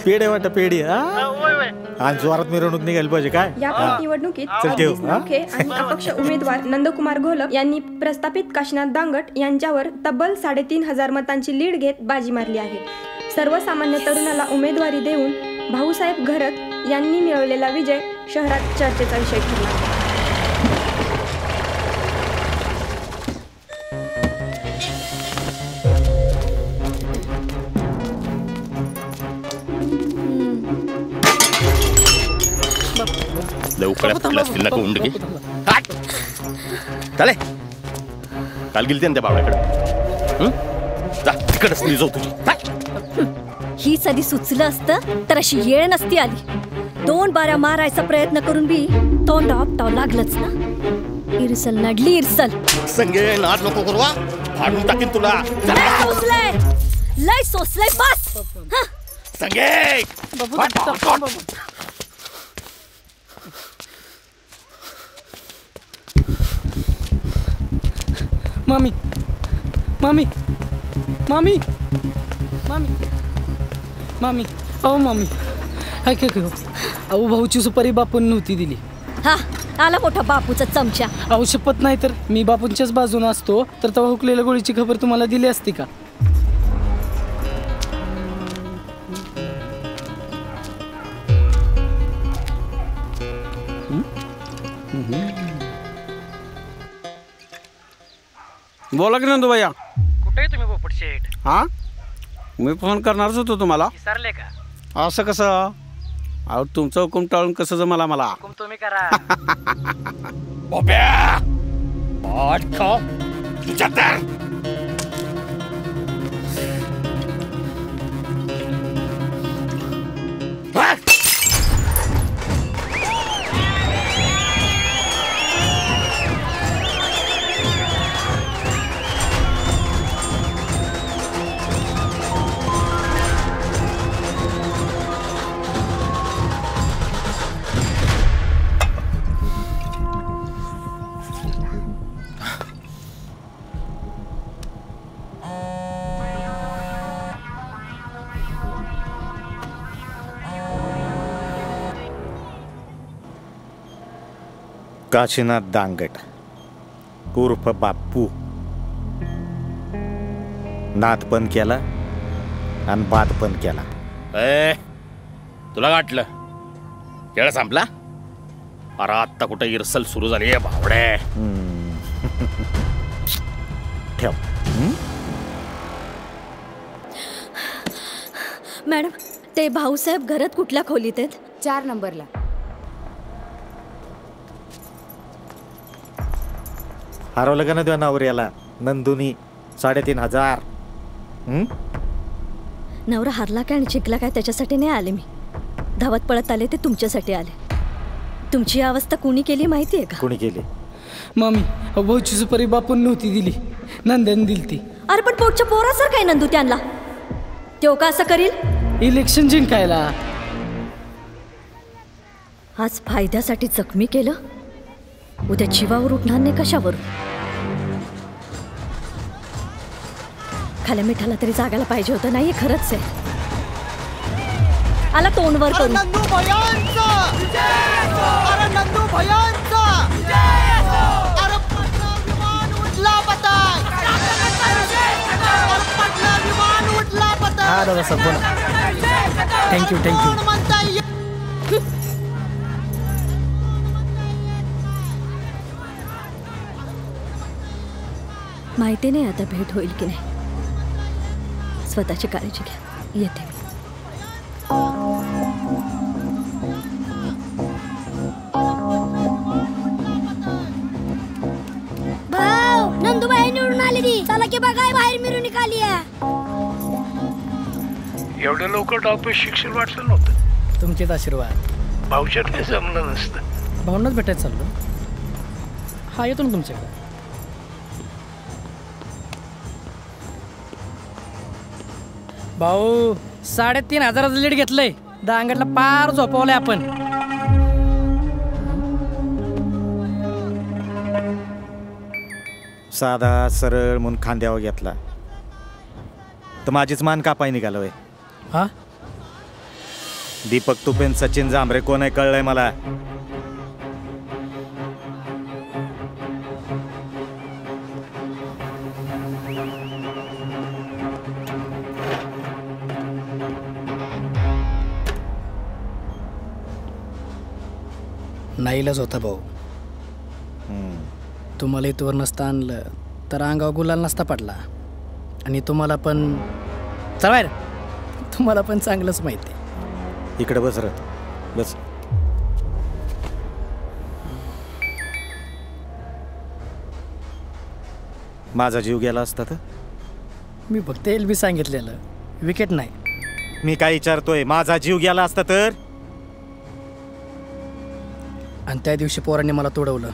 पेढे वाटत पेढी. आणि जोरात मिरवणूक निघायला पाहिजे काय? या पोटनिवडणुकीत 26 मुख्य आणि अपक्ष उमेदवार नंदकुमार घोलप यांनी प्रस्थापित काशीनाथ दांगट यांच्यावर तब्बल 3,500 मतांची लीड घेत बाजी मारली आहे. सर्वसामान्य तरुणाला उमेदवारी देऊन भाऊसाहेब घरत यांनी मिळवलेला विजय शहरात चर्चेचा विषय ठरला. लवकरात असतील ना कोंडके. चाले काल गेली त्या बावड्याकडे. जा तिकडच नाही जाऊ तुझी. ही सदी सुचलं असतं तर अशी येळ नसती आली. 2 बाऱ्या मारायचा प्रयत्न करून बी तोंड आपटाव लागलंच ना. इरसल नडली इरसल. संगे नाद नको करू. फाडून टाकीन तुला. लय सोसलय बस. संगे मामी मामी मामी मामी मामी अहो मामी ऐक अहो भाऊची सुपारी बापून नव्हती दिली. हा आला मोठा बापूचा चमचा. अहो शपथ नाही तर मी बापूंच्याच बाजूने असतो तर तेव्हा हुकलेल्या गोळीची खबर तुम्हाला दिली असती का? बोला की नंदू भैया. कुठे आहे तुम्ही पोपट शेठ? हां मी फोन करणारच होतो तुम्हाला. विसरले का? असं कसं? अहो तुमचा हुकूम टाळून कसं जमला मला. हुकूम तुम्ही करा. काशीनाथ दांगट उर्फ बाप्पू नाद पण केला आणि बाद पण केला. तुला वाटलं खेळ संपला? अरे आत्ता कुठं इरसल सुरू झाली आहे भावडे. ठेव. मॅडम ते भाऊसाहेब घरात कुठल्या खोलीत आहेत? 4 नंबरला. हरवलं का ना तुझ्या नवऱ्याला नंदुनी 3,500. नवरा हारला काय आणि चिकला काय त्याच्यासाठी नाही आले मी. धावत पळत आले ते तुमच्यासाठी आले. तुमची अवस्था कुणी केली माहिती आहे का? कुणी केली? मामी भाऊची सुपारी बापून नव्हती दिली, नंद्याने दिली ती. अरे पण पोटच्या पोरासारखं काय नंदू त्यांना? तो का असं करील? इलेक्शन जिंकायला. आज फायद्यासाठी जखमी केलं, उद्या जीवावर उठणार नाही कशावर? खाल्या मिठाला तरी जागायला पाहिजे होतं. नाही खरंच आहे. आला तोंडवर करून. नंदू भयांचा अरे नंदू भयांचा अरे पटना विमान उडला पतंग. अरे पटना विमान उडला पतंग. हा दादा सब बोला. थँक्यू. माहिती नाही आता भेट होईल की नाही. स्वतःची काळजी घ्या. येते मी. भाऊ नंदूबाई निवडून आली ती. चला की बघाय बाहेर मिरवणूक आली आहे. एवढ्या लवकर डॉक्टर शिक्षण वाटलं नव्हतं. तुमचेच आशीर्वाद. भाऊच्याकडे जमलं नसतं. भाऊंनाच भेटायचं चाललो. हा येतो ना तुमच्याकडे. भाऊ 3,500 लीड घेतलंय. दांगडला पार झोपवलंय आपण. साधा सरळ म्हणून खांद्यावर घेतला तर माझीच मान कापाय निघालोय. हा दीपक तुपेन सचिन जांभरे कोण आहे कळलंय मला. नाईलाज होता भाऊ. तुम्हाला इथवर नसतं आणलं तर अंगावर गुलाल नसता पडला. आणि तुम्हाला पण चला तुम्हाला पण चांगलंच माहिती. इकडे बस रे बस. माझा जीव गेला असता तर? मी फक्त LB सांगितलेलं, विकेट नाही. मी काय विचारतोय, माझा जीव गेला असता तर? आणि त्या दिवशी पोरांनी मला तोडवलं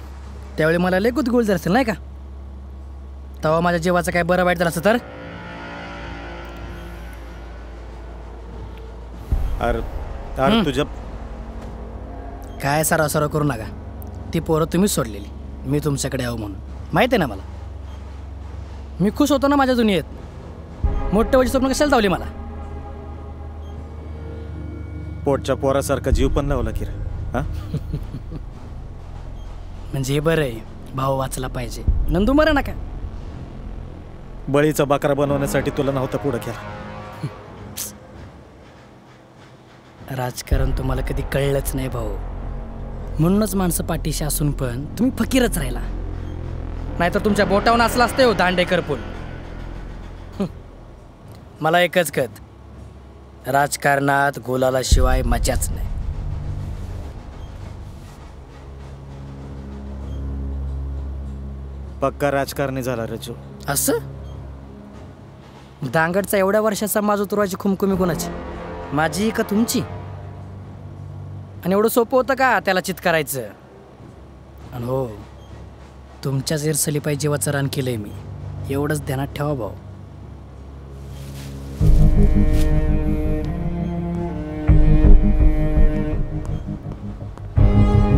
त्यावेळी मला लय गुदगुळ झालं असेल नाही का? तेव्हा माझ्या जीवाचं काय बरं वाईट झालं असतं तर? अरे तुझ्या काय सराव करू नका. ती पोरं तुम्हीच सोडलेली, मी तुमच्याकडे यावं म्हणून. माहिती आहे ना मला. मी खुश होतो ना माझ्या दुनियेत. मोठ्या वजी स्वप्न कशाला धावली मला. पोटच्या पोरासारखा जीव पण लावला की रे हा? म्हणजे बरं आहे, भाऊ वाचला पाहिजे, नंदू मरे नका. बळीचा बकरा बनवण्यासाठी तुला नव्हता पुढं केला. राजकारण तुम्हाला कधी कळलंच नाही भाऊ, म्हणूनच माणसं पाठीशी असून पण तुम्ही फकीरच राहिला. नाहीतर तुमच्या बोटावर असला असते हो दांडेकर पूल. मला एकच कळत, राजकारणात गोलाला शिवाय मजाच नाही. पक्का राजकारणी झाला रजू. असं दांगडचा एवढ्या वर्षाचा माझं तुराची खुमखुमी कोणाची, माझी का तुमची? आणि एवढं सोपं होतं का त्याला चित करायचं? आणि हो, तुमच्याच इरसलीपायी जीवाचं रान केलंय मी, एवढंच ध्यानात ठेवा भाऊ.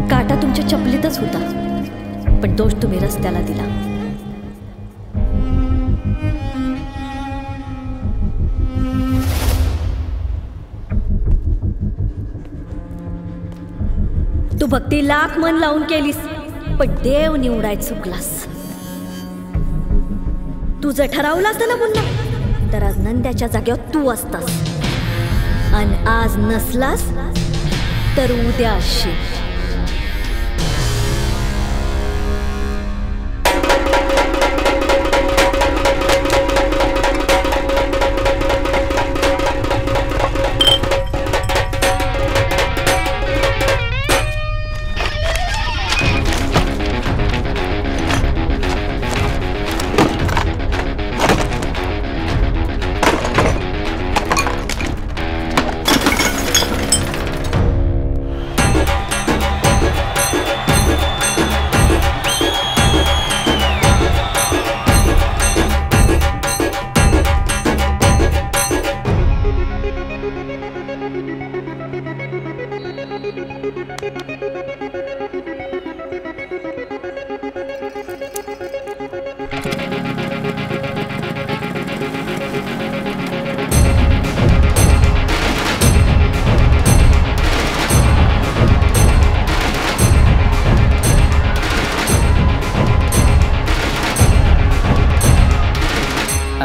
काटा तुमच्या चपलीतच होता, पण दोष तुम्ही रस्त्याला दिला. तू भक्ती लाख मन लावून केलीस, पण देव निवडाय चुकलास. तुझं ठरवलं असतं ना पुन्हा, तर आज नंद्याच्या जागेवर तू असतास. आणि आज नसलास तर उद्या असशील.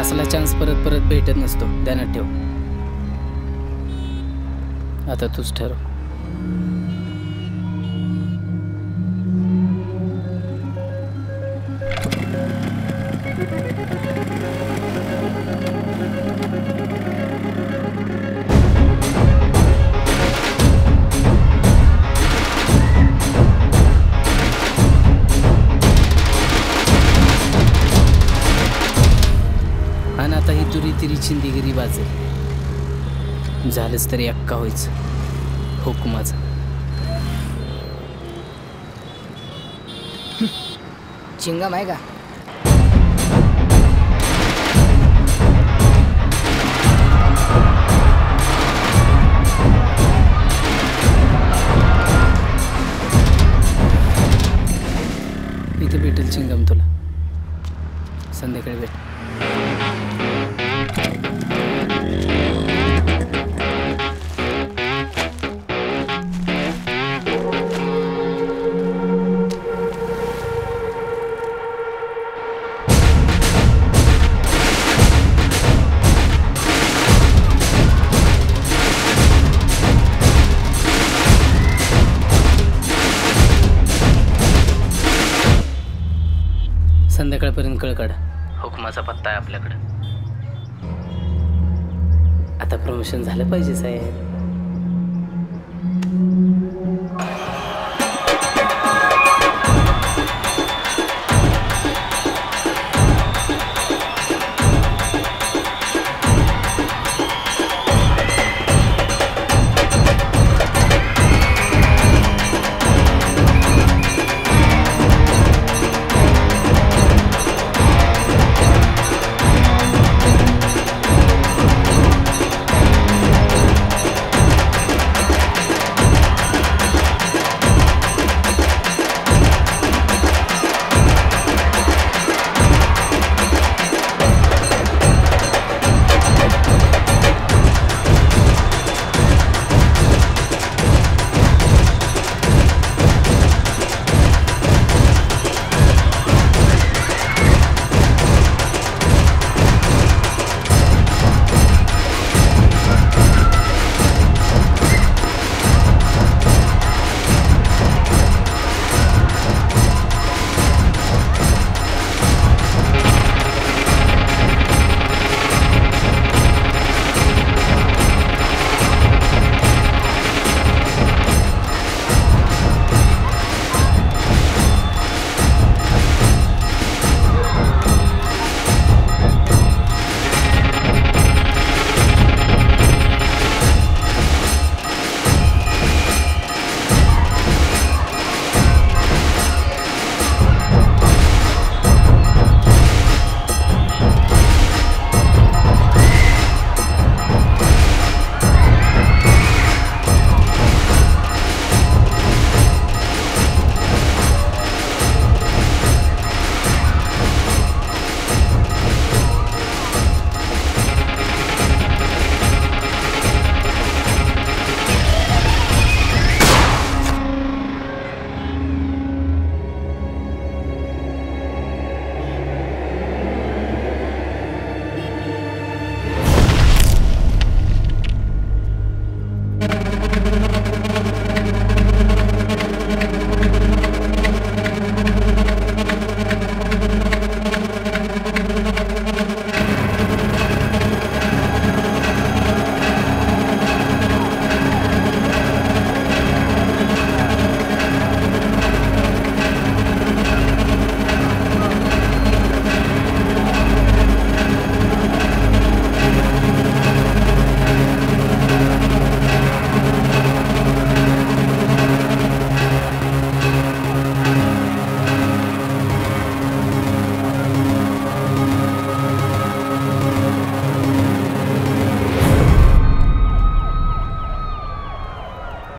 असला चान्स परत परत भेटत नसतो, ध्यानात ठेव. आता तूच ठरव. आणि आता ही तुरी तिरी चिंदीगिरी बाजेल, झालंच तरी अक्का व्हायचं हुकुमाचा. चिंगम आहे का? इथे भेटेल चिंगम तुला, संध्याकाळी भेट. संध्याकाळपर्यंत कळ काढा, हुकुमाचा पत्ता आहे आपल्याकडं. आता प्रमोशन झालं पाहिजे साहेब.